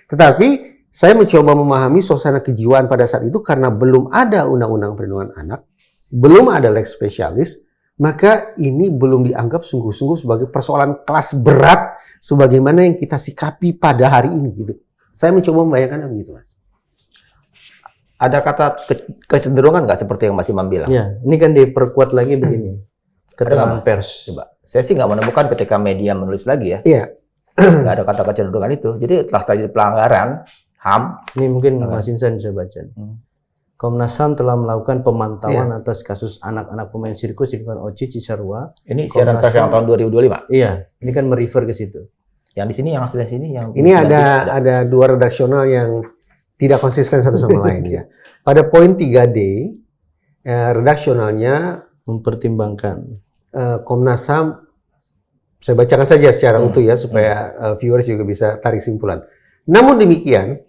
Tetapi saya mencoba memahami suasana kejiwaan pada saat itu karena belum ada undang-undang perlindungan anak, belum ada lex specialis, maka ini belum dianggap sungguh-sungguh sebagai persoalan kelas berat sebagaimana yang kita sikapi pada hari ini gitu. Saya mencoba membayangkannya begitu, Mas. Ada kata kecenderungan nggak seperti yang Mas Imam bilang? Ya, ini kan diperkuat lagi begini. Keterangan pers. Coba. Saya sih nggak menemukan ketika media menulis lagi ya. Iya. Nggak ada kata kecenderungan itu. Jadi telah terjadi pelanggaran HAM. Ini mungkin Mas Insan bisa baca. Komnas HAM telah melakukan pemantauan atas kasus anak-anak pemain sirkus di lingkungan OCI Cisarua. Ini siaran pers yang tahun 2025. Iya, ini kan merefer ke situ. Yang di sini, yang asli sini, yang ini ada dua redaksional yang tidak konsisten satu sama lain ya. Pada poin 3D, redaksionalnya mempertimbangkan Komnas HAM, saya bacakan saja secara utuh ya supaya viewers juga bisa tarik simpulan. Namun demikian,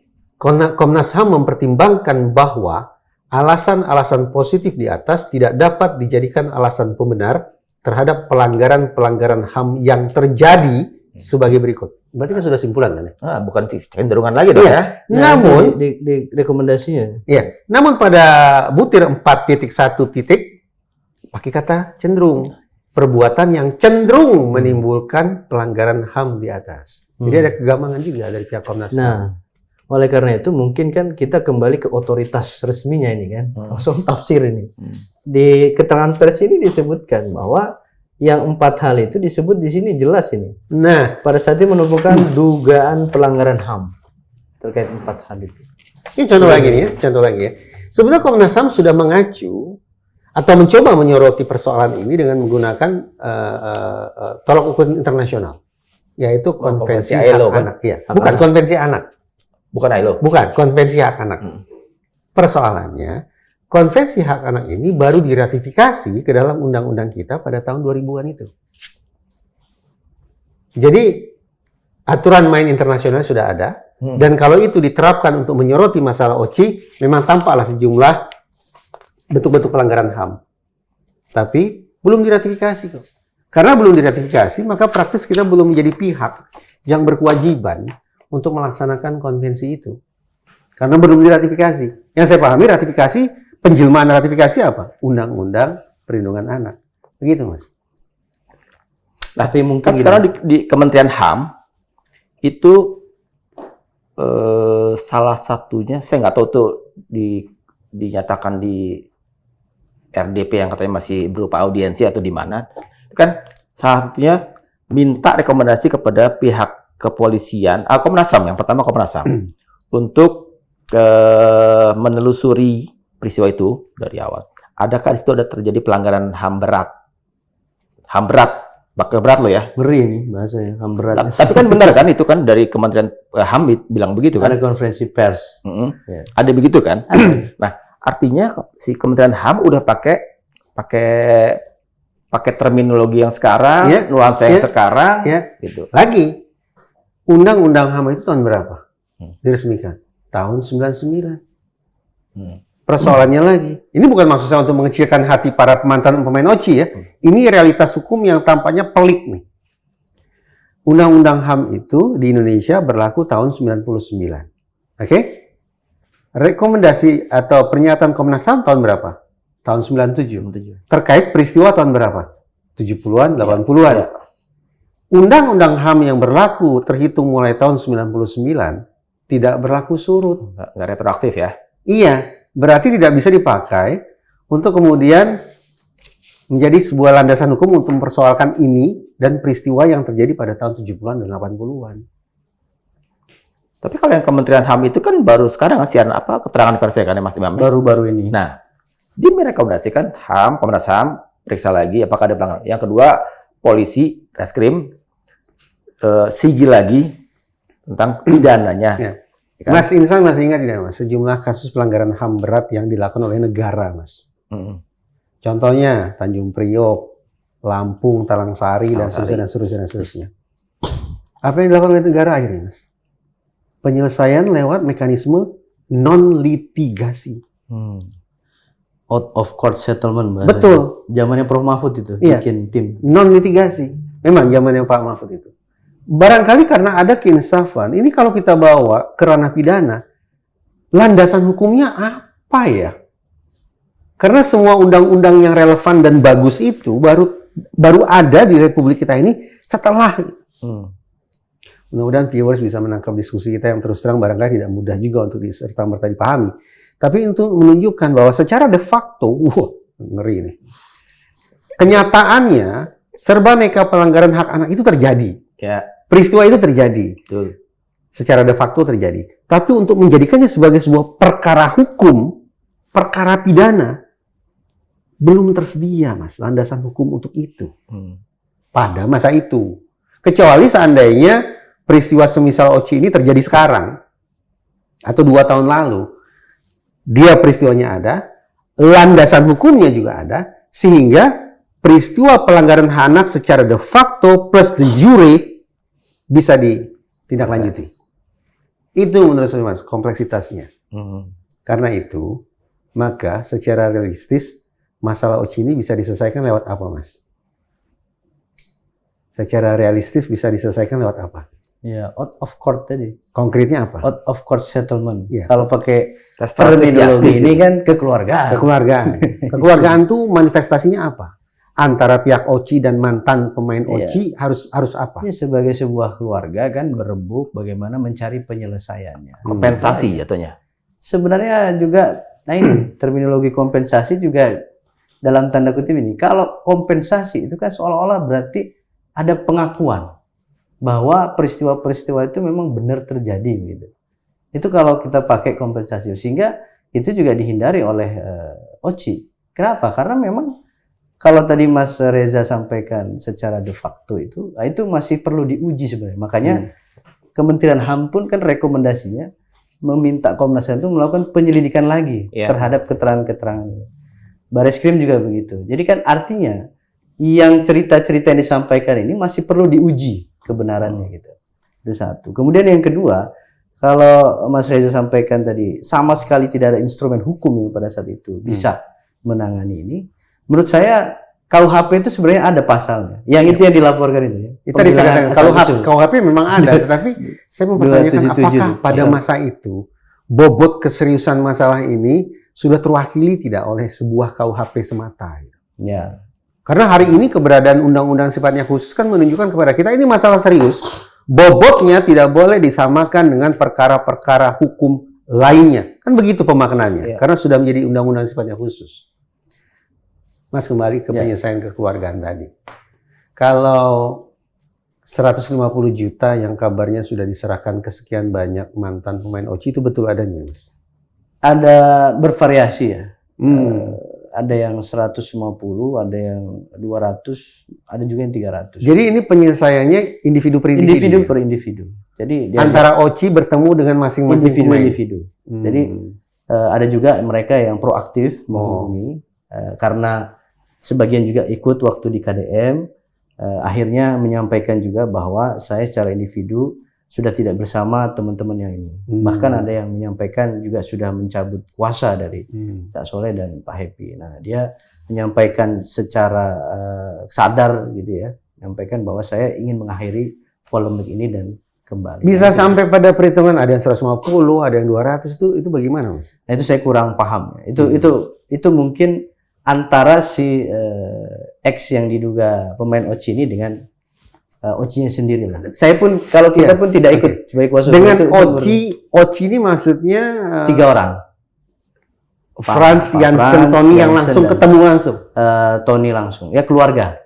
Komnas HAM mempertimbangkan bahwa alasan-alasan positif di atas tidak dapat dijadikan alasan pembenar terhadap pelanggaran-pelanggaran HAM yang terjadi sebagai berikut. Berarti kan sudah simpulan kan ya? Bukan cenderungan lagi dong ya. Namun di rekomendasinya. Ya, namun pada butir 4.1 pakai kata cenderung. Perbuatan yang cenderung menimbulkan pelanggaran HAM di atas. Jadi ada kegamangan juga dari pihak Komnas HAM. Nah, oleh karena itu mungkin kan kita kembali ke otoritas resminya ini kan. Langsung tafsir ini. Di keterangan pers ini disebutkan bahwa yang 4 hal itu disebut di sini jelas ini. Nah, pada saat ini menemukan dugaan pelanggaran HAM terkait 4 hal itu. Ini contoh lagi nih ya, contoh lagi ya. Sebenarnya Komnas HAM sudah mengacu atau mencoba menyoroti persoalan ini dengan menggunakan tolak ukur internasional, yaitu konvensi hak ILO, anak. Ya. Bukan konvensi anak. Bukan ILO. Bukan konvensi hak anak. Persoalannya, konvensi hak anak ini baru diratifikasi ke dalam undang-undang kita pada tahun 2000-an itu. Jadi aturan main internasional sudah ada, dan kalau itu diterapkan untuk menyoroti masalah OCI, memang tampaklah sejumlah bentuk-bentuk pelanggaran HAM. Tapi belum diratifikasi kok. Karena belum diratifikasi, maka praktis kita belum menjadi pihak yang berkewajiban untuk melaksanakan konvensi itu. Karena belum diratifikasi. Yang saya pahami ratifikasi, penjelmaan ratifikasi apa? Undang-undang perlindungan anak. Begitu, Mas. Nah, tapi mungkin kan sekarang di Kementerian HAM itu salah satunya, saya nggak tahu tuh dinyatakan di RDP yang katanya masih berupa audiensi atau di mana, itu kan salah satunya minta rekomendasi kepada pihak kepolisian, Komnas HAM yang pertama Komnas HAM untuk menelusuri peristiwa itu dari awal. Adakah di situ ada terjadi pelanggaran HAM berat? HAM berat, bakal berat loh ya. Ngeri nih bahasanya, HAM berat. Tapi kan benar kan itu kan dari Kementerian HAM bilang begitu kan? Ada konferensi pers. Ya. Ada begitu kan? Nah, artinya si Kementerian HAM udah pakai terminologi yang sekarang, nuansa yang sekarang, gitu. Lagi, Undang-Undang HAM itu tahun berapa? Diresmikan tahun 99. Persoalannya lagi, ini bukan maksud saya untuk mengecilkan hati para mantan pemain OCI ya. Ini realitas hukum yang tampaknya pelik nih. Undang-Undang HAM itu di Indonesia berlaku tahun 99. Oke? Rekomendasi atau pernyataan Komnas HAM tahun berapa? Tahun 97. Terkait peristiwa tahun berapa? 70-an, 80-an. Ya. Undang-Undang HAM yang berlaku terhitung mulai tahun 99 tidak berlaku surut. Nggak retroaktif ya? Iya, berarti tidak bisa dipakai untuk kemudian menjadi sebuah landasan hukum untuk mempersoalkan ini dan peristiwa yang terjadi pada tahun 70-an dan 80-an. Tapi kalau yang Kementerian HAM itu kan baru sekarang siaran apa keterangan persnya kan ya Mas Imam? Baru-baru ini. Nah, dia merekomendasikan HAM, Komnas HAM periksa lagi apakah ada pelanggaran. Yang kedua, polisi, reskrim sigil lagi tentang pidananya. Ya. Ya kan? Mas Insan masih ingat tidak Mas sejumlah kasus pelanggaran HAM berat yang dilakukan oleh negara Mas? Contohnya Tanjung Priok, Lampung, Talangsari, dan seterusnya. Apa yang dilakukan oleh negara akhirnya Mas? Penyelesaian lewat mekanisme non-litigasi. Out of court settlement bahasanya. Betul. Zamannya Prof Mahfud itu Iya. bikin tim. Non-litigasi. Memang zamannya Pak Mahfud itu. Barangkali karena ada keinsafan, ini kalau kita bawa ke ranah pidana, landasan hukumnya apa ya? Karena semua undang-undang yang relevan dan bagus itu baru ada di Republik kita ini setelah. Mudah-mudahan viewers bisa menangkap diskusi kita yang terus terang barangkali tidak mudah juga untuk diserta-merta dipahami. Tapi untuk menunjukkan bahwa secara de facto, ngeri nih. Kenyataannya, serba neka pelanggaran hak anak itu terjadi. Ya, Peristiwa itu terjadi. betul. Secara de facto terjadi. Tapi untuk menjadikannya sebagai sebuah perkara hukum, perkara pidana, belum tersedia, Mas, landasan hukum untuk itu. Pada masa itu. Kecuali seandainya peristiwa semisal Oci ini terjadi sekarang. Atau 2 tahun lalu. Dia peristiwanya ada, landasan hukumnya juga ada, sehingga peristiwa pelanggaran hak anak secara de facto plus de jure bisa ditindaklanjuti. Itu menurut saya Mas, kompleksitasnya. Karena itu, maka secara realistis, masalah Oci ini bisa diselesaikan lewat apa Mas? Secara realistis bisa diselesaikan lewat apa? Ya, out of court tadi. Konkretnya apa? Out of court settlement. Ya. Kalau pakai Restoratif terminologi justice ini itu. kan kekeluargaan. Kekeluargaan. Kekeluargaan tuh manifestasinya apa? Antara pihak Oci dan mantan pemain Iya. Oci harus apa? Ini sebagai sebuah keluarga kan berembuk bagaimana mencari penyelesaiannya. Kompensasi jatuhnya. Sebenarnya juga, nah ini terminologi kompensasi juga dalam tanda kutip ini. Kalau kompensasi itu kan seolah-olah berarti ada pengakuan bahwa peristiwa-peristiwa itu memang benar terjadi gitu. Itu kalau kita pakai kompensasi, sehingga itu juga dihindari oleh Oci. Kenapa? Karena memang kalau tadi Mas Reza sampaikan secara de facto itu masih perlu diuji sebenarnya. Makanya Kementerian HAM pun kan rekomendasinya meminta Komnas HAM itu melakukan penyelidikan lagi terhadap keterangan-keterangan ini. Bareskrim juga begitu. Jadi kan artinya yang cerita-cerita yang disampaikan ini masih perlu diuji kebenarannya gitu. Itu satu. Kemudian yang kedua, kalau Mas Reza sampaikan tadi sama sekali tidak ada instrumen hukum yang pada saat itu bisa menangani ini. Menurut saya KUHP itu sebenarnya ada pasalnya. Yang itu yang dilaporkan itu ya. Itu tadi saya katakan, kalau KUHP memang ada, tetapi saya mau pertanyakan 277 apakah pada masa itu bobot keseriusan masalah ini sudah terwakili tidak oleh sebuah KUHP semata? Ya. Karena hari ini keberadaan undang-undang sifatnya khusus kan menunjukkan kepada kita ini masalah serius. Bobotnya tidak boleh disamakan dengan perkara-perkara hukum lainnya. Kan begitu pemaknaannya. Karena sudah menjadi undang-undang sifatnya khusus. Mas, kembali ke penyelesaian kekeluargaan tadi. Kalau 150 juta yang kabarnya sudah diserahkan ke sekian banyak mantan pemain Oci, itu betul adanya, Mas? Ada bervariasi ya. Ada yang 150, ada yang 200, ada juga yang 300. Jadi ini penyelesaiannya individu per individu? Individu per individu. Jadi antara Oci bertemu dengan masing-masing pemain? Individu. Jadi ada juga mereka yang proaktif menghubungi, karena sebagian juga ikut waktu di KDM, akhirnya menyampaikan juga bahwa saya secara individu sudah tidak bersama teman-teman yang ini. Bahkan ada yang menyampaikan juga sudah mencabut kuasa dari Cak Soleh dan Pak Happy. Nah, dia menyampaikan secara sadar gitu ya, menyampaikan bahwa saya ingin mengakhiri polemik ini dan kembali. Bisa sampai pada perhitungan ada yang 150, ada yang 200, itu bagaimana, Mas? Nah, itu saya kurang paham. Itu mungkin antara si X yang diduga pemain Oci ini dengan Oci-nya sendiri lah. Saya pun kalau kita pun tidak ikut sebagai kuasa hukum. Dengan Oci ini maksudnya 3 orang. Franz, Jansen, Tony yang langsung ketemu langsung. Tony langsung. Ya keluarga.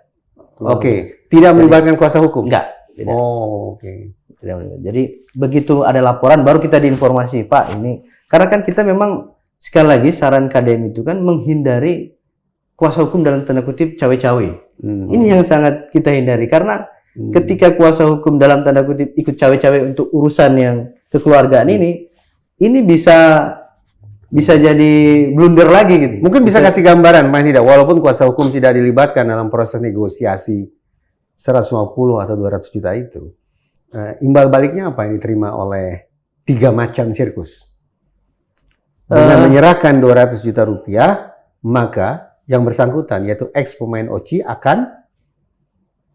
Oke. Tidak melibatkan kuasa hukum? Enggak. Oh, oke. Tidak melibatkan. Jadi begitu ada laporan baru kita diinformasi, Pak ini. Karena kan kita memang sekali lagi saran KDM itu kan menghindari kuasa hukum dalam tanda kutip cawe-cawe. Ini yang sangat kita hindari karena ketika kuasa hukum dalam tanda kutip ikut cawe-cawe untuk urusan yang kekeluargaan ini bisa jadi blunder lagi gitu. Mungkin bisa kasih gambaran, paling tidak, walaupun kuasa hukum tidak dilibatkan dalam proses negosiasi 150 atau 200 juta itu, imbal baliknya apa yang diterima oleh 3 macan sirkus? Dengan menyerahkan 200 juta rupiah, maka yang bersangkutan, yaitu ex pemain OCI akan...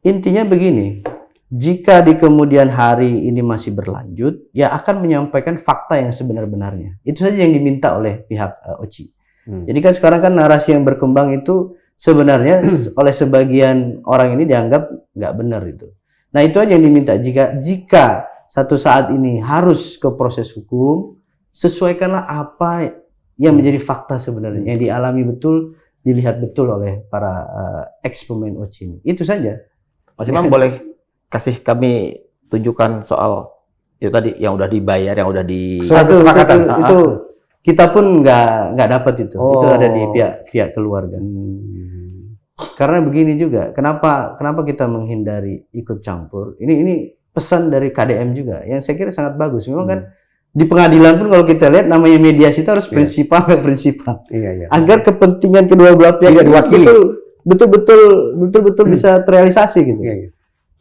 Intinya begini, jika di kemudian hari ini masih berlanjut, ya akan menyampaikan fakta yang sebenar-benarnya. Itu saja yang diminta oleh pihak OCI. Jadi kan sekarang kan narasi yang berkembang itu sebenarnya oleh sebagian orang ini dianggap nggak benar itu. Nah itu aja yang diminta. Jika satu saat ini harus ke proses hukum, sesuaikanlah apa yang menjadi fakta sebenarnya, yang dialami betul, dilihat betul oleh para ex pemain OCI ini. Itu saja. Mas Imam boleh kasih kami tunjukkan soal itu tadi yang udah dibayar, yang udah di Surat kesepakatan itu kita pun nggak dapat itu. Itu ada di pihak keluarga. Karena begini juga, kenapa kita menghindari ikut campur? Ini pesan dari KDM juga yang saya kira sangat bagus. Memang kan di pengadilan pun kalau kita lihat namanya mediasi itu harus prinsipal. Agar kepentingan kedua belah pihak betul-betul bisa terrealisasi gitu.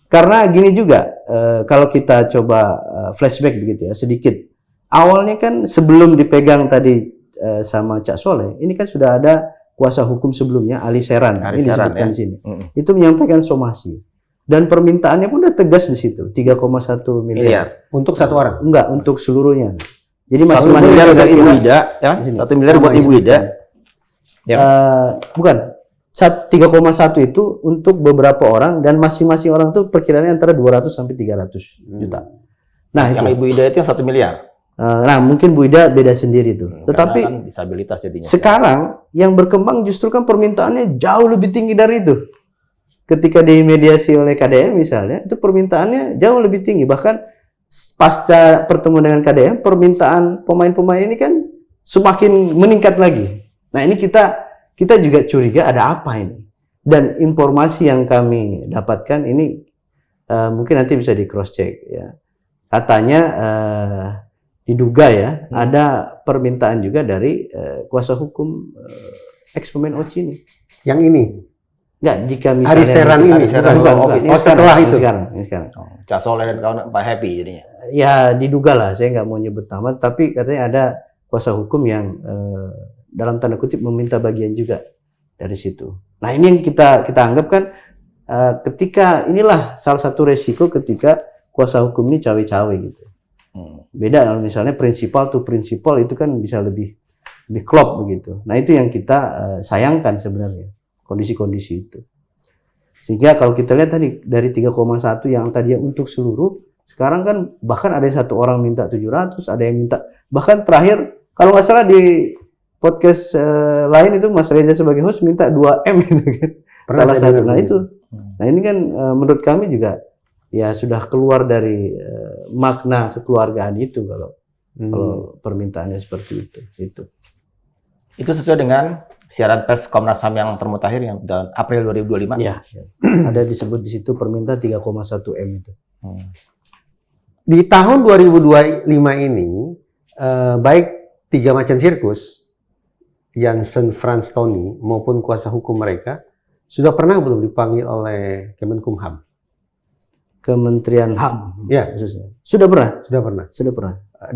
Karena gini juga, kalau kita coba flashback begitu ya sedikit. Awalnya kan sebelum dipegang tadi sama Cak Soleh, ini kan sudah ada kuasa hukum sebelumnya Ali Seran ini disebutkan di sini. Itu menyampaikan somasi. Dan permintaannya pun udah tegas di situ, 3,1 miliar. Untuk satu orang? Enggak, untuk seluruhnya. Jadi 1 miliar buat Ibu Ida, ya? 1 miliar buat Ibu Ida. Bukan. 3,1 itu untuk beberapa orang dan masing-masing orang itu perkiraannya antara 200 sampai 300 juta. Nah, yang Ibu Ida itu yang 1 miliar. Nah, mungkin Bu Ida beda sendiri tuh. Tetapi kan disabilitas jadinya. Sekarang yang berkembang justru kan permintaannya jauh lebih tinggi dari itu. Ketika dimediasi oleh KDM misalnya, itu permintaannya jauh lebih tinggi. Bahkan pasca pertemuan dengan KDM, permintaan pemain-pemain ini kan semakin meningkat lagi. Nah, ini kita juga curiga ada apa ini. Dan informasi yang kami dapatkan ini mungkin nanti bisa di cross check ya. Katanya diduga ya ada permintaan juga dari kuasa hukum ex pemain OCI ini. Yang ini? Enggak, jika misalnya Hari Seran ini? Bukan, setelah itu? Sekarang. Cak Soleh dan kawan Pak Happy jadinya. Ya diduga lah, saya nggak mau nyebut nama, tapi katanya ada kuasa hukum yang dalam tanda kutip meminta bagian juga dari situ. Nah ini yang kita anggap kan ketika inilah salah satu resiko ketika kuasa hukum ini cawe-cawe gitu. Beda kalau misalnya prinsipal itu kan bisa lebih klop begitu. Nah itu yang kita sayangkan sebenarnya kondisi-kondisi itu. Sehingga kalau kita lihat tadi dari 3,1 yang tadinya untuk seluruh, sekarang kan bahkan ada satu orang minta 700, ada yang minta bahkan terakhir kalau nggak salah di podcast lain itu Mas Reza sebagai host minta 2M gitu kan. Salah satu. Nah itu. Nah ini kan menurut kami juga ya sudah keluar dari makna kekeluargaan itu kalau permintaannya seperti itu. Itu sesuai dengan siaran pers Komnas HAM yang termutakhir yang April 2025. Ya. Ada disebut di situ permintaan 3,1 M itu. Di tahun 2025 ini baik 3 macan sirkus Jansen Frans Tony maupun kuasa hukum mereka sudah pernah belum dipanggil oleh Kemenkumham? Kementerian HAM ya khususnya. Sudah pernah.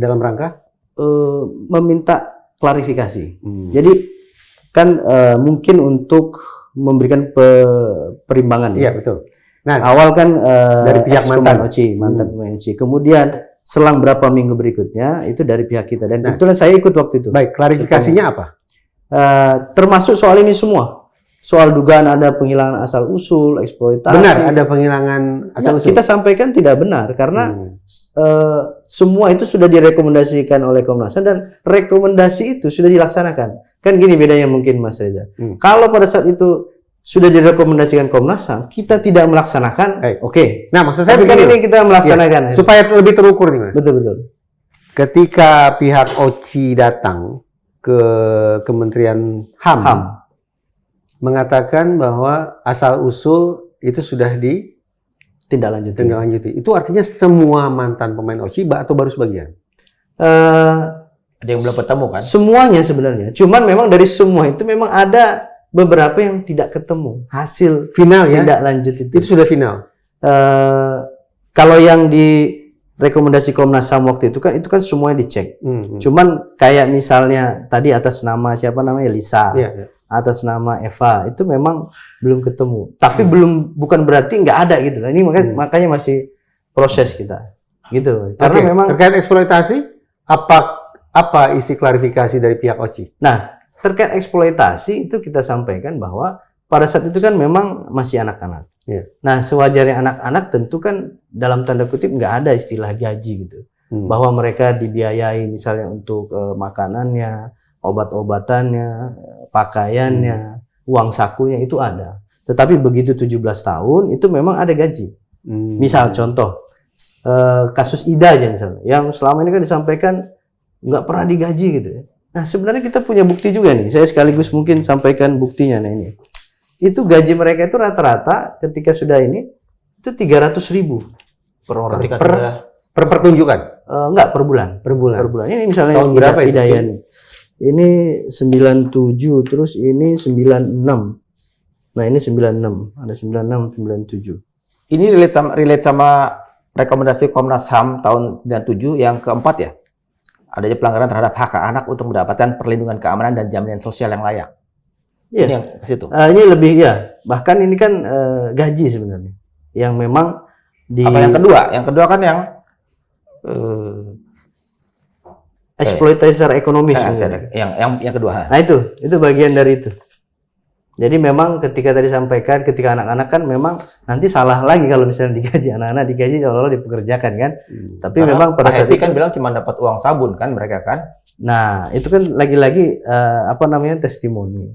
Dalam rangka meminta klarifikasi. Jadi kan mungkin untuk memberikan perimbangan. Iya, betul. Nah, awal kan dari pihak mantan pemain OCI. Kemudian selang berapa minggu berikutnya itu dari pihak kita dan kebetulan saya ikut waktu itu. Baik, klarifikasinya apa? Termasuk soal ini semua. Soal dugaan ada penghilangan asal usul, eksploitasi. Benar, ada penghilangan asal usul. Kita sampaikan tidak benar karena semua itu sudah direkomendasikan oleh Komnas HAM dan rekomendasi itu sudah dilaksanakan. Kan gini bedanya mungkin Mas Reza. Kalau pada saat itu sudah direkomendasikan Komnas HAM, kita tidak melaksanakan, oke. Nah, maksud saya Tapi kan begini, ini kita melaksanakan. supaya lebih terukur nih, Mas. Betul. Ketika pihak OCI datang ke Kementerian HAM. Mengatakan bahwa asal-usul itu sudah ditindaklanjuti. Itu artinya semua mantan pemain OCI atau baru sebagian? Ada yang belum ketemu kan? Semuanya sebenarnya. Cuman memang dari semua itu memang ada beberapa yang tidak ketemu. Hasil Final ya? tidak lanjut itu. Itu sudah final? Kalau yang di rekomendasi Komnas HAM waktu itu kan semuanya dicek. Cuman kayak misalnya tadi atas nama siapa namanya Lisa. Atas nama Eva itu memang belum ketemu. Tapi bukan berarti nggak ada gitu. Ini makanya masih proses kita. Gitu. Karena memang terkait eksploitasi apa isi klarifikasi dari pihak OCI? Nah, terkait eksploitasi itu kita sampaikan bahwa pada saat itu kan memang masih anak-anak. Nah, sewajarnya anak-anak tentu kan dalam tanda kutip nggak ada istilah gaji gitu. Bahwa mereka dibiayai misalnya untuk makanannya, obat-obatannya, pakaiannya, uang sakunya itu ada. Tetapi begitu 17 tahun itu memang ada gaji. Misal contoh kasus Ida aja misalnya, yang selama ini kan disampaikan nggak pernah digaji gitu ya. Nah sebenarnya kita punya bukti juga nih. Saya sekaligus mungkin sampaikan buktinya. Nah ini, itu gaji mereka itu rata-rata ketika sudah ini itu 300.000 per orang. Per pertunjukan? Enggak, per bulan. Per bulan. Ini misalnya tahun berapa Ida nih. Ini 97, terus ini 96. Nah, ini 96. Ada 96, 97. Ini relate sama rekomendasi Komnas HAM tahun 97 yang keempat ya. Adanya pelanggaran terhadap hak anak untuk mendapatkan perlindungan keamanan dan jaminan sosial yang layak. Iya. Ini yang ke situ. Ini lebih ya. Bahkan ini kan gaji sebenarnya. Yang memang Apa yang kedua? Yang kedua kan yang eksploitasi secara ekonomis. Yang kedua. Nah itu bagian dari itu. Jadi memang ketika tadi sampaikan, ketika anak-anak kan memang nanti salah lagi kalau misalnya digaji, anak-anak digaji seolah-olah dipekerjakan kan. Tapi Karena memang pada saat itu kan bilang cuma dapat uang sabun kan mereka kan. Nah itu kan lagi-lagi testimoni.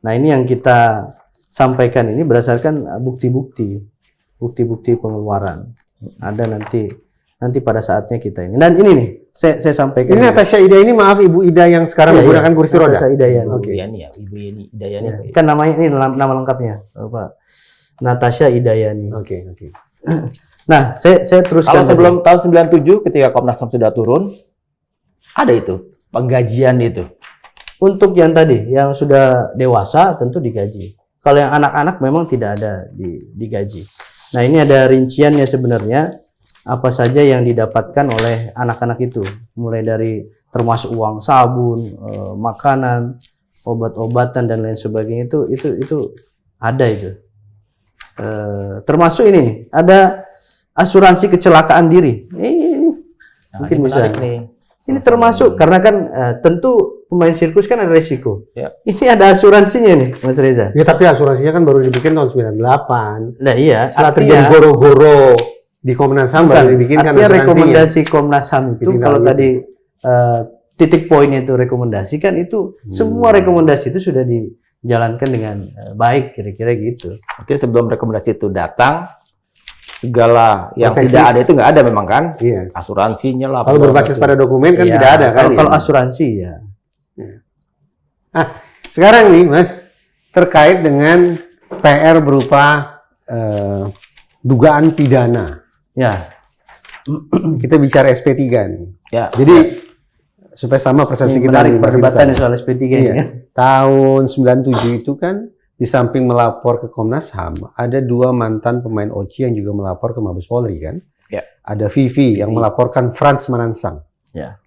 Nah ini yang kita sampaikan ini berdasarkan bukti-bukti pengeluaran. Ada nanti pada saatnya kita ini. Dan ini nih saya sampaikan. Ini Natasha Ida ini, maaf Ibu Ida yang sekarang menggunakan kursi roda. Natasha Idayani. Ibu Yani ya, Ibu Yani Idayani. Ya, kan namanya ini nama lengkapnya Pak Natasha Idayani. Oke. Nah, saya teruskan. Kalau sebelum tahun 97 ketika Komnas HAM sudah turun, ada itu penggajian itu. Untuk yang tadi, yang sudah dewasa tentu digaji. Kalau yang anak-anak memang tidak ada digaji. Nah, ini ada rinciannya sebenarnya. Apa saja yang didapatkan oleh anak-anak itu, mulai dari termasuk uang sabun, makanan, obat-obatan dan lain sebagainya itu ada itu. Termasuk ini nih, ada asuransi kecelakaan diri. Ini mungkin bisa. Ini termasuk karena kan tentu pemain sirkus kan ada resiko. Ya. Ini ada asuransinya nih, Mas Reza. Ya tapi asuransinya kan baru dibikin tahun 98. Nah iya. Setelah terjadi goro-goro di Komnas HAM baru dibikinkan artinya rekomendasi Komnas HAM itu kalau tadi titik poinnya itu rekomendasi kan itu semua rekomendasi itu sudah dijalankan dengan baik kira-kira gitu. Oke, sebelum rekomendasi itu datang segala yang tidak ada itu nggak ada memang kan? Iya. Asuransinya lah. Kalau berbasis pada dokumen kan tidak ada kan? Kalau asuransi ya. Sekarang nih Mas, terkait dengan PR berupa dugaan pidana. Ya. Kita bicara SP3 nih. Ya. Jadi supaya sama persepsi kita menarik perdebatan soal SP3 ini kan. Tahun 97 itu kan di samping melapor ke Komnas HAM, ada 2 mantan pemain OCI yang juga melapor ke Mabes Polri kan. Ya. Ada Vivi yang melaporkan Frans Manansang. Ya.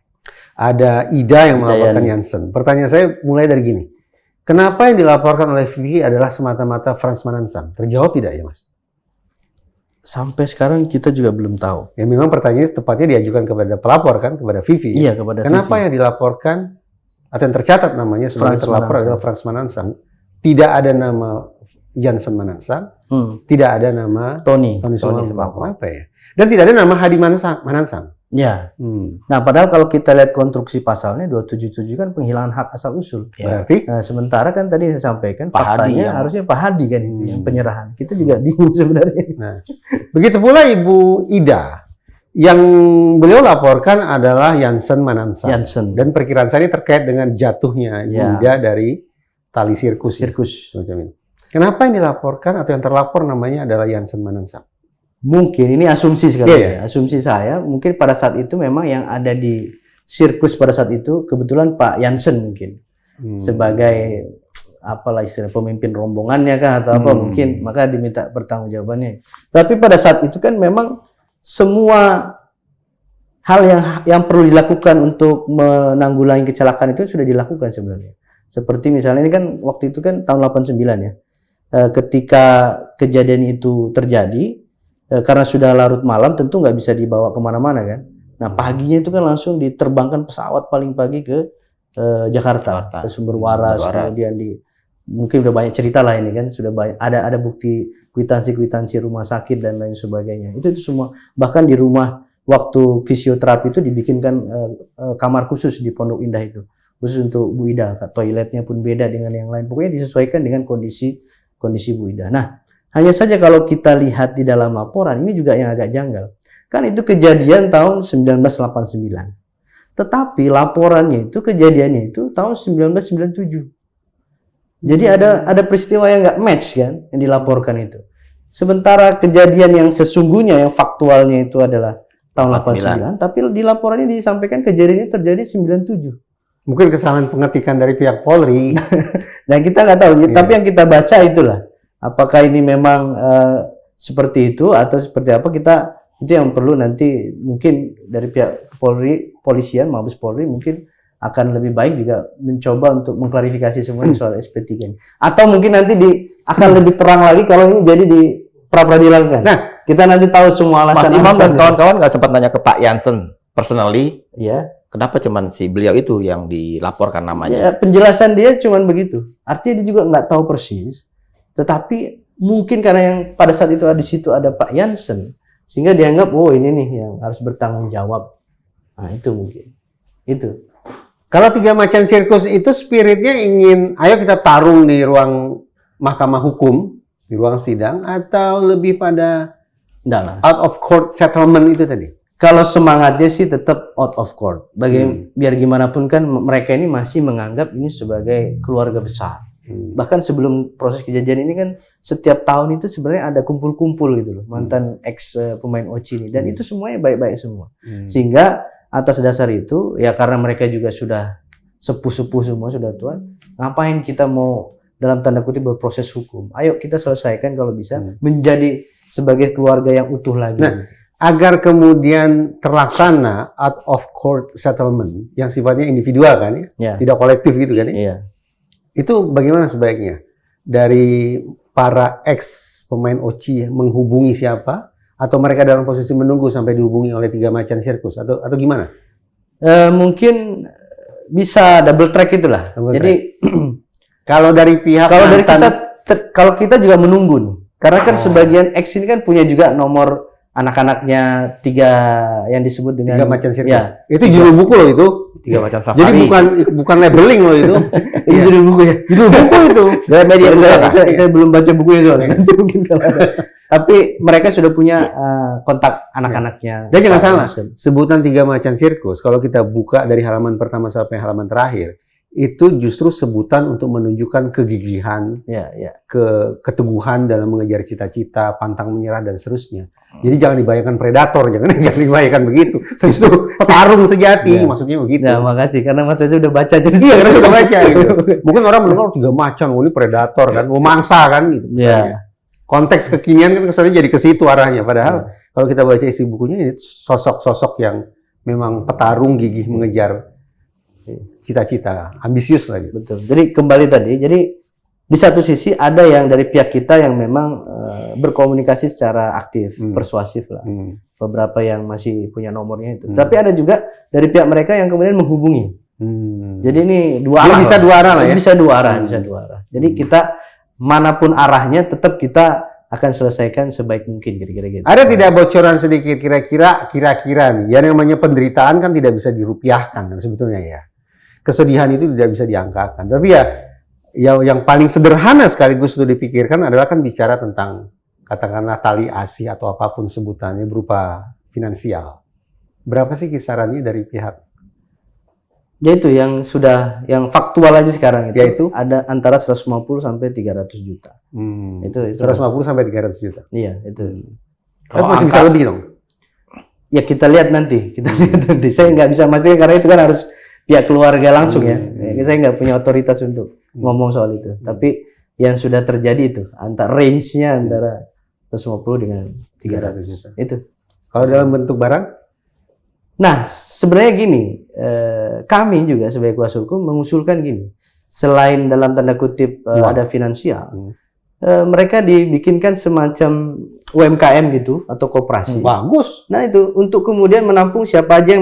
Ada Ida yang melaporkan Jansen. Pertanyaan saya mulai dari gini. Kenapa yang dilaporkan oleh Vivi adalah semata-mata Frans Manansang? Terjawab tidak ya Mas? Sampai sekarang kita juga belum tahu. Ya memang pertanyaannya tepatnya diajukan kepada pelapor kan, kepada Vivi. Iya, kepada Kenapa Vivi. yang dilaporkan atau yang tercatat namanya sebagai terlapor adalah Frans Manansang? Tidak ada nama Jansen Manansang, tidak ada nama Tony Sumarmo. Kenapa ya? Dan tidak ada nama Hadi Manansang. Ya. Hmm. Nah, padahal kalau kita lihat konstruksi pasalnya 277 kan penghilangan hak asal usul. Berarti Nah, sementara kan tadi saya sampaikan Pak Hadi faktanya yang- harusnya Pak Hadi kan itu yang penyerahan. Kita juga bingung sebenarnya. Nah, begitu pula Ibu Ida. Yang beliau laporkan adalah Jansen Manansa. Jansen. Dan perkiraan saya ini terkait dengan jatuhnya Ibu Ya. Ida dari tali sirkus. Semacam ini. Kenapa yang dilaporkan atau yang terlapor namanya adalah Jansen Manansa? Mungkin ini asumsi sekali Iya. ya. Asumsi saya mungkin pada saat itu memang yang ada di sirkus pada saat itu kebetulan Pak Jansen mungkin sebagai apalah istilah pemimpin rombongannya kah atau apa mungkin, maka diminta pertanggungjawabannya. Tapi pada saat itu kan memang semua hal yang perlu dilakukan untuk menanggulangi kecelakaan itu sudah dilakukan sebenarnya. Seperti misalnya ini kan waktu itu kan tahun 89 ya. Ketika kejadian itu terjadi, karena sudah larut malam tentu nggak bisa dibawa kemana-mana kan. Nah paginya itu kan langsung diterbangkan pesawat paling pagi ke Jakarta, ke Sumber Waras, kemudian mungkin udah banyak cerita lah ini kan, sudah banyak ada bukti kwitansi rumah sakit dan lain sebagainya. Itu semua, bahkan di rumah waktu fisioterapi itu dibikinkan kamar khusus di Pondok Indah itu, khusus untuk Bu Ida. Toiletnya pun beda dengan yang lain. Pokoknya disesuaikan dengan kondisi Bu Ida. Nah, hanya saja kalau kita lihat di dalam laporan, ini juga yang agak janggal. Kan itu kejadian tahun 1989. Tetapi laporannya itu, kejadiannya itu tahun 1997. Jadi ada peristiwa yang nggak match kan, yang dilaporkan itu. Sementara kejadian yang sesungguhnya, yang faktualnya itu adalah tahun 89, tapi di laporannya disampaikan kejadiannya terjadi 97. Mungkin kesalahan pengetikan dari pihak Polri. Nah kita nggak tahu, tapi yang kita baca itulah. Apakah ini memang seperti itu atau seperti apa, itu yang perlu nanti mungkin dari pihak Polri, polisian, Mabes Polri mungkin akan lebih baik juga mencoba untuk mengklarifikasi semuanya soal SP3 ini. Atau mungkin nanti akan lebih terang lagi kalau ini jadi di pra-peradilan kan. Nah, kita nanti tahu semua alasan. Mas Imam dan kawan-kawan nggak sempat nanya ke Pak Jansen personally, ya. Kenapa cuman si beliau itu yang dilaporkan namanya? Ya, penjelasan dia cuman begitu. Artinya dia juga nggak tahu persis. Tetapi mungkin karena yang pada saat itu di situ ada Pak Jansen, sehingga dianggap oh ini nih yang harus bertanggung jawab. Nah itu mungkin. Itu. Kalau 3 macan sirkus itu spiritnya ingin, ayo kita tarung di ruang mahkamah hukum, di ruang sidang, atau lebih pada Enggak lah. out of court settlement itu tadi? Kalau semangatnya sih tetap out of court. Biar gimana pun kan mereka ini masih menganggap ini sebagai keluarga besar. Bahkan sebelum proses kejadian ini kan setiap tahun itu sebenarnya ada kumpul-kumpul gitu loh, mantan ex pemain OCI ini, dan itu semuanya baik-baik semua. Sehingga atas dasar itu ya, karena mereka juga sudah sepuh-sepuh semua, sudah tua, ngapain kita mau dalam tanda kutip berproses hukum? Ayo kita selesaikan kalau bisa menjadi sebagai keluarga yang utuh lagi. Nah, agar kemudian terlaksana out of court settlement yang sifatnya individual kan ya, tidak kolektif gitu kan ya. Iya. Itu bagaimana sebaiknya dari para ex pemain OCI menghubungi siapa, atau mereka dalam posisi menunggu sampai dihubungi oleh 3 macan sirkus, atau gimana? Mungkin bisa double track itulah. Jadi kalau dari pihak kalau kita juga menunggu nih, karena kan sebagian ex ini kan punya juga nomor anak-anaknya 3 yang disebut dengan 3 macan sirkus. Ya, itu judul buku loh itu. 3 macan safari. Jadi bukan labeling loh itu. Itu judul buku ya. Judul buku itu. Saya belum baca bukunya soalnya. Nanti mungkin kalau ada. Tapi mereka sudah punya kontak anak-anaknya. Dan jangan salah, sebutan 3 macan sirkus kalau kita buka dari halaman pertama sampai halaman terakhir, itu justru sebutan untuk menunjukkan kegigihan, keteguhan dalam mengejar cita-cita, pantang menyerah dan seterusnya. Jadi jangan dibayangkan predator, jangan dibayangkan begitu. Justru petarung sejati, maksudnya begitu. Nah, makasih karena Mas Reza udah baca jadi. Iya, karena udah baca gitu. Mungkin orang mendengar 3 macan, ini predator kan, mangsa kan gitu. Iya. Konteks kekinian kan kesannya jadi ke situ arahnya. Padahal kalau kita baca isi bukunya, ini sosok-sosok yang memang petarung gigih mengejar cita-cita, ambisius lagi. Betul. Jadi kembali tadi, jadi di satu sisi ada yang dari pihak kita yang memang berkomunikasi secara aktif, persuasif lah. Beberapa yang masih punya nomornya itu. Tapi ada juga dari pihak mereka yang kemudian menghubungi. Jadi ini dua arah. Bisa dua arah lah ya. Bisa dua arah, bisa dua arah. Jadi kita manapun arahnya tetap kita akan selesaikan sebaik mungkin kira-kira gitu. Ada tidak bocoran sedikit kira-kira nih, yang namanya penderitaan kan tidak bisa dirupiahkan kan sebetulnya ya. Kesedihan itu tidak bisa diangkakan. Tapi ya yang paling sederhana sekaligus itu dipikirkan adalah kan bicara tentang katakanlah tali asih atau apapun sebutannya berupa finansial. Berapa sih kisarannya dari pihak? Yaitu yang faktual aja sekarang itu Yaitu? ada antara 150 sampai 300 juta. Itu 150 sampai 300 juta. Iya, itu. Tapi masih bisa lebih dong. Ya kita lihat nanti, Saya nggak bisa memastikan karena itu kan harus pihak keluarga langsung ya. Saya nggak punya otoritas untuk ngomong soal itu. Tapi yang sudah terjadi itu range-nya antara 150 dengan 300 juta. Itu. Kalau dalam bentuk barang? Nah, sebenarnya gini, kami juga sebagai kuasa hukum mengusulkan gini, selain dalam tanda kutip ada finansial, mereka dibikinkan semacam UMKM gitu atau koperasi. Bagus. Nah itu untuk kemudian menampung siapa aja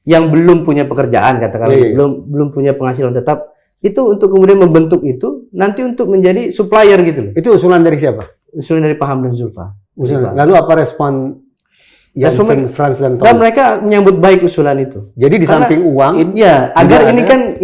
yang belum punya pekerjaan katakanlah, belum punya penghasilan tetap, itu untuk kemudian membentuk itu nanti untuk menjadi supplier gitu loh. Itu usulan dari siapa? Usulan dari Pak Hamdan Zulfa. Lalu apa respon Janssen, Frans dan Tom? Dan mereka menyambut baik usulan itu. Jadi di samping uang, iya, agar ini kan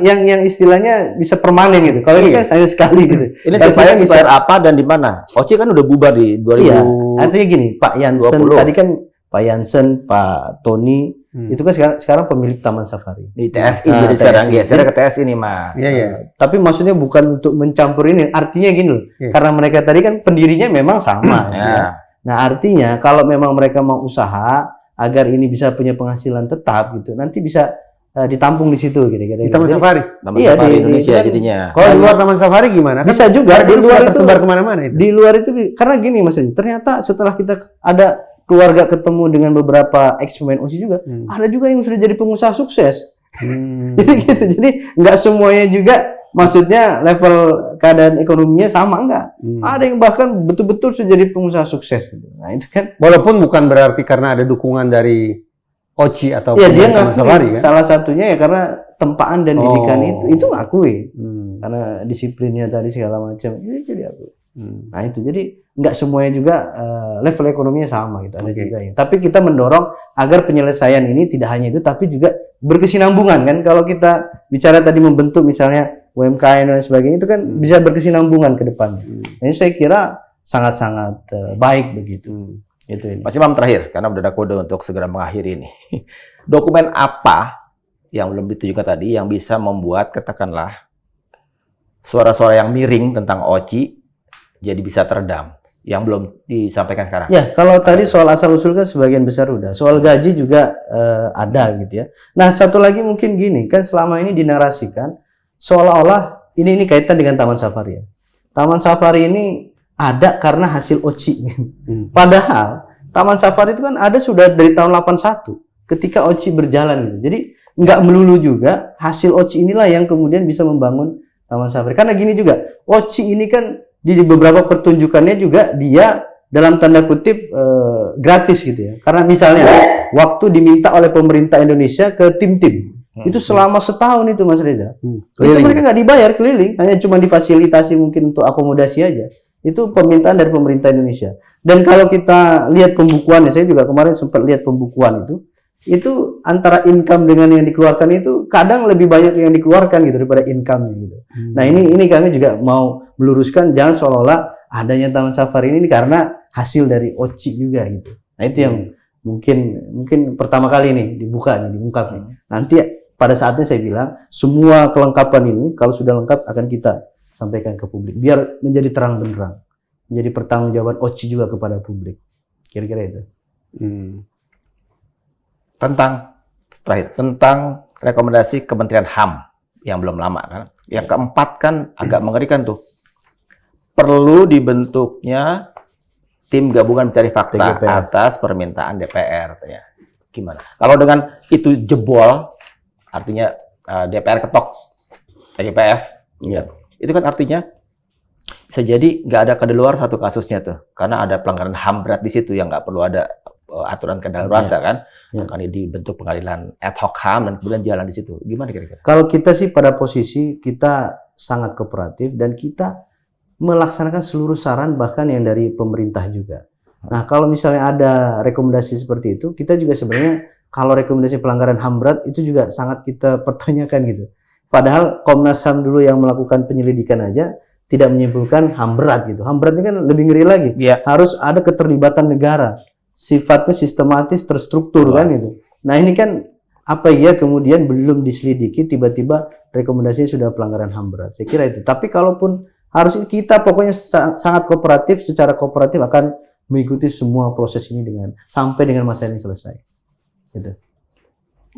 yang istilahnya bisa permanen gitu. Kalau ini kan hanya sekali gitu. Ini supplier apa dan di mana? Oci kan udah bubar di 2000. Iya, artinya gini, Pak Janssen tadi kan Pak Janssen, Pak Tony itu kan sekarang pemilik Taman Safari. Di TSI jadi sekarang geser ke TSI nih, Mas. Iya. Tapi maksudnya bukan untuk mencampur ini. Artinya gini loh. Karena mereka tadi kan pendirinya memang sama. Ya. Nah, artinya kalau memang mereka mau usaha agar ini bisa punya penghasilan tetap gitu, nanti bisa ditampung di situ kira-kira. Di Taman Safari? Taman Safari Indonesia jadinya. Kalau di luar Taman Safari gimana? Bisa juga di luar itu tersebar kemana-mana itu. Di luar itu karena gini Mas, ternyata setelah kita ada keluarga ketemu dengan beberapa ex-pemain OSI juga, ada juga yang sudah jadi pengusaha sukses. Jadi gitu. Jadi nggak semuanya juga maksudnya level keadaan ekonominya sama, enggak. Ada yang bahkan betul-betul sudah jadi pengusaha sukses gitu. Nah, itu kan walaupun bukan berarti karena ada dukungan dari Oci atau ya, dia Taman Safari kan. Salah satunya ya karena tempaan dan didikan itu ngakui. Karena disiplinnya tadi segala macam. Jadi aku. Nah, itu jadi nggak semuanya juga level ekonominya sama gitu. Ada juga ya. Tapi kita mendorong agar penyelesaian ini tidak hanya itu tapi juga berkesinambungan kan. Kalau kita bicara tadi membentuk misalnya UMKM dan sebagainya itu kan bisa berkesinambungan ke depannya. Ini saya kira sangat-sangat baik begitu. Itu ini. Mas Imam terakhir, karena udah ada kode untuk segera mengakhiri ini. Dokumen apa yang belum ditunjukkan tadi yang bisa membuat katakanlah suara-suara yang miring tentang Oci jadi bisa teredam yang belum disampaikan sekarang? Ya, kalau tadi soal asal-usul kan sebagian besar udah. Soal gaji juga ada gitu ya. Nah, satu lagi mungkin gini, kan selama ini dinarasikan seolah-olah ini kaitan dengan Taman Safari ya. Taman Safari ini ada karena hasil OCI. Padahal Taman Safari itu kan ada sudah dari tahun 81 ketika OCI berjalan gitu. Jadi nggak melulu juga hasil OCI inilah yang kemudian bisa membangun Taman Safari. Karena gini juga, OCI ini kan di beberapa pertunjukannya juga dia dalam tanda kutip gratis gitu ya. Karena misalnya waktu diminta oleh pemerintah Indonesia ke tim-tim itu selama setahun itu Mas Reza. Itu mereka nggak dibayar keliling, hanya cuma difasilitasi mungkin untuk akomodasi aja. Itu permintaan dari pemerintah Indonesia. Dan kalau kita lihat pembukuannya, saya juga kemarin sempat lihat pembukuan itu antara income dengan yang dikeluarkan itu kadang lebih banyak yang dikeluarkan gitu daripada income-nya gitu. Nah ini kami juga mau meluruskan jangan seolah-olah adanya Taman Safari ini karena hasil dari OCI juga gitu. Nah itu yang mungkin pertama kali nih diungkap nih. Nanti pada saatnya saya bilang semua kelengkapan ini kalau sudah lengkap akan kita sampaikan ke publik biar menjadi terang benderang, menjadi pertanggungjawaban OCI juga kepada publik. Kira-kira itu. Tentang rekomendasi Kementerian HAM yang belum lama kan. Yang keempat kan agak mengerikan tuh. Perlu dibentuknya tim gabungan mencari fakta atas permintaan DPR. Ya. Gimana? Kalau dengan itu jebol, artinya DPR ketok TGPF, ya. Itu kan artinya bisa jadi nggak ada kedeluar satu kasusnya tuh, karena ada pelanggaran HAM berat di situ yang nggak perlu ada aturan kedaluarsa kan, makanya dibentuk pengadilan ad hoc HAM dan kemudian jalan di situ. Gimana kira-kira? Kalau kita sih pada posisi kita sangat kooperatif dan kita melaksanakan seluruh saran bahkan yang dari pemerintah juga. Nah, kalau misalnya ada rekomendasi seperti itu, kita juga sebenarnya kalau rekomendasi pelanggaran HAM berat itu juga sangat kita pertanyakan gitu. Padahal Komnas HAM dulu yang melakukan penyelidikan aja tidak menyimpulkan HAM berat gitu. HAM berat ini kan lebih ngeri lagi. Iya. Harus ada keterlibatan negara. Sifatnya sistematis, terstruktur kan gitu. Nah, ini kan apa ya kemudian belum diselidiki tiba-tiba rekomendasinya sudah pelanggaran HAM berat. Saya kira itu. Tapi kalaupun harus kita pokoknya sangat kooperatif, secara kooperatif akan mengikuti semua proses ini sampai dengan masa ini selesai. Gitu.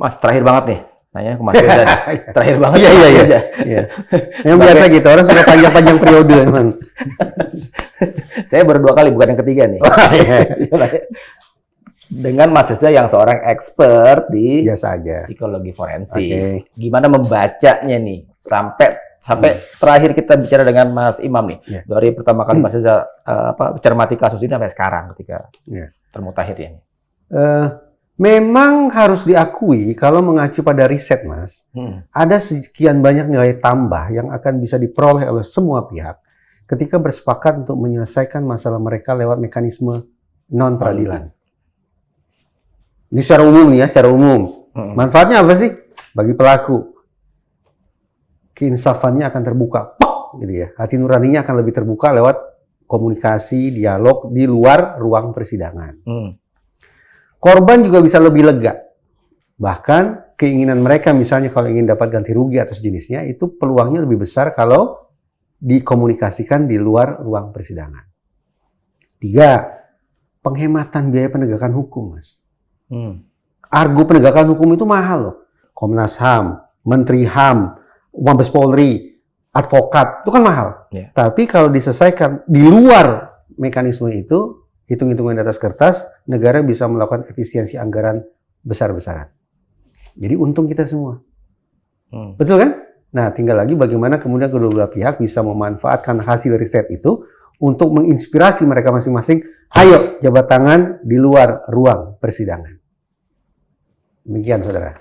Mas, terakhir banget nih. Nanya ke Mas Reza. Terakhir banget. Iya. Yang biasa gitu, orang suka panjang-panjang periode emang. Saya baru 2 kali, bukan yang ketiga nih. Dengan Mas Reza yang seorang expert di Biasa aja. psikologi forensik. Gimana membacanya nih? Sampai terakhir kita bicara dengan Mas Imam nih. Dari pertama kali Mas Reza cermati kasus ini sampai sekarang ketika termutakhir ini. Memang harus diakui kalau mengacu pada riset, Mas, ada sekian banyak nilai tambah yang akan bisa diperoleh oleh semua pihak ketika bersepakat untuk menyelesaikan masalah mereka lewat mekanisme non-peradilan. Ini secara umum nih ya, secara umum. Manfaatnya apa sih? Bagi pelaku, keinsafannya akan terbuka, gitu ya. Hati nuraninya akan lebih terbuka lewat komunikasi, dialog di luar ruang persidangan. Korban juga bisa lebih lega. Bahkan keinginan mereka misalnya kalau ingin dapat ganti rugi atau sejenisnya, itu peluangnya lebih besar kalau dikomunikasikan di luar ruang persidangan. 3, penghematan biaya penegakan hukum, Mas. Argo penegakan hukum itu mahal loh. Komnas HAM, Menteri HAM, Mabes Polri, advokat, itu kan mahal. Tapi kalau diselesaikan di luar mekanisme itu, hitung-hitungan di atas kertas, negara bisa melakukan efisiensi anggaran besar-besaran. Jadi untung kita semua. Betul kan? Nah, tinggal lagi bagaimana kemudian kedua belah pihak bisa memanfaatkan hasil riset itu untuk menginspirasi mereka masing-masing. Ayo, jabat tangan di luar ruang persidangan. Demikian, saudara.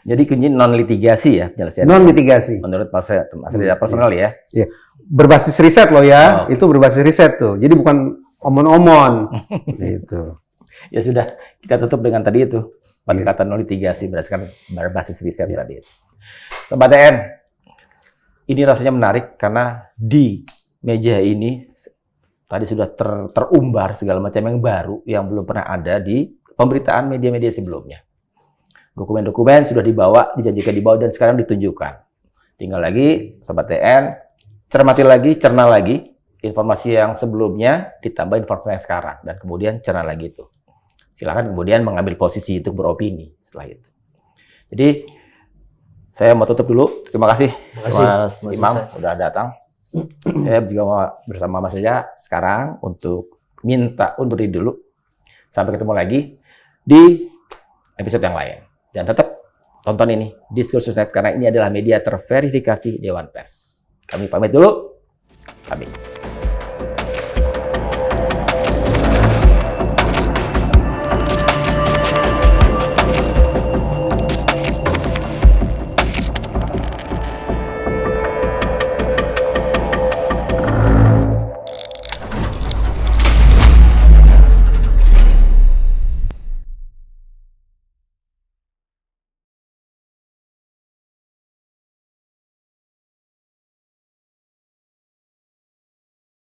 Jadi kunci non-litigasi ya penyelesaian. Non-litigasi. Menurut Mas Reza personal ya? Iya. Berbasis riset loh ya. Itu berbasis riset tuh. Jadi bukan omon-omon. Gitu. Ya sudah, kita tutup dengan tadi itu. Pendekatan non-litigasi berdasarkan berbasis riset tadi. Sobat TN, ini rasanya menarik karena di meja ini tadi sudah terumbar segala macam yang baru yang belum pernah ada di pemberitaan media-media sebelumnya. Dokumen-dokumen sudah dibawa, dijanjikan dibawa dan sekarang ditunjukkan. Tinggal lagi, Sobat TN, cermati lagi, cerna lagi informasi yang sebelumnya ditambah informasi yang sekarang dan kemudian cerna lagi itu. Silakan kemudian mengambil posisi untuk beropini setelah itu. Jadi saya mau tutup dulu. Terima kasih Mas Imam sudah datang. Saya juga mau bersama Mas Reza sekarang untuk minta undur diri dulu. Sampai ketemu lagi di episode yang lain. Dan tetap tonton ini, Diskursus Net, karena ini adalah media terverifikasi Dewan Pers. Kami pamit dulu. Kami.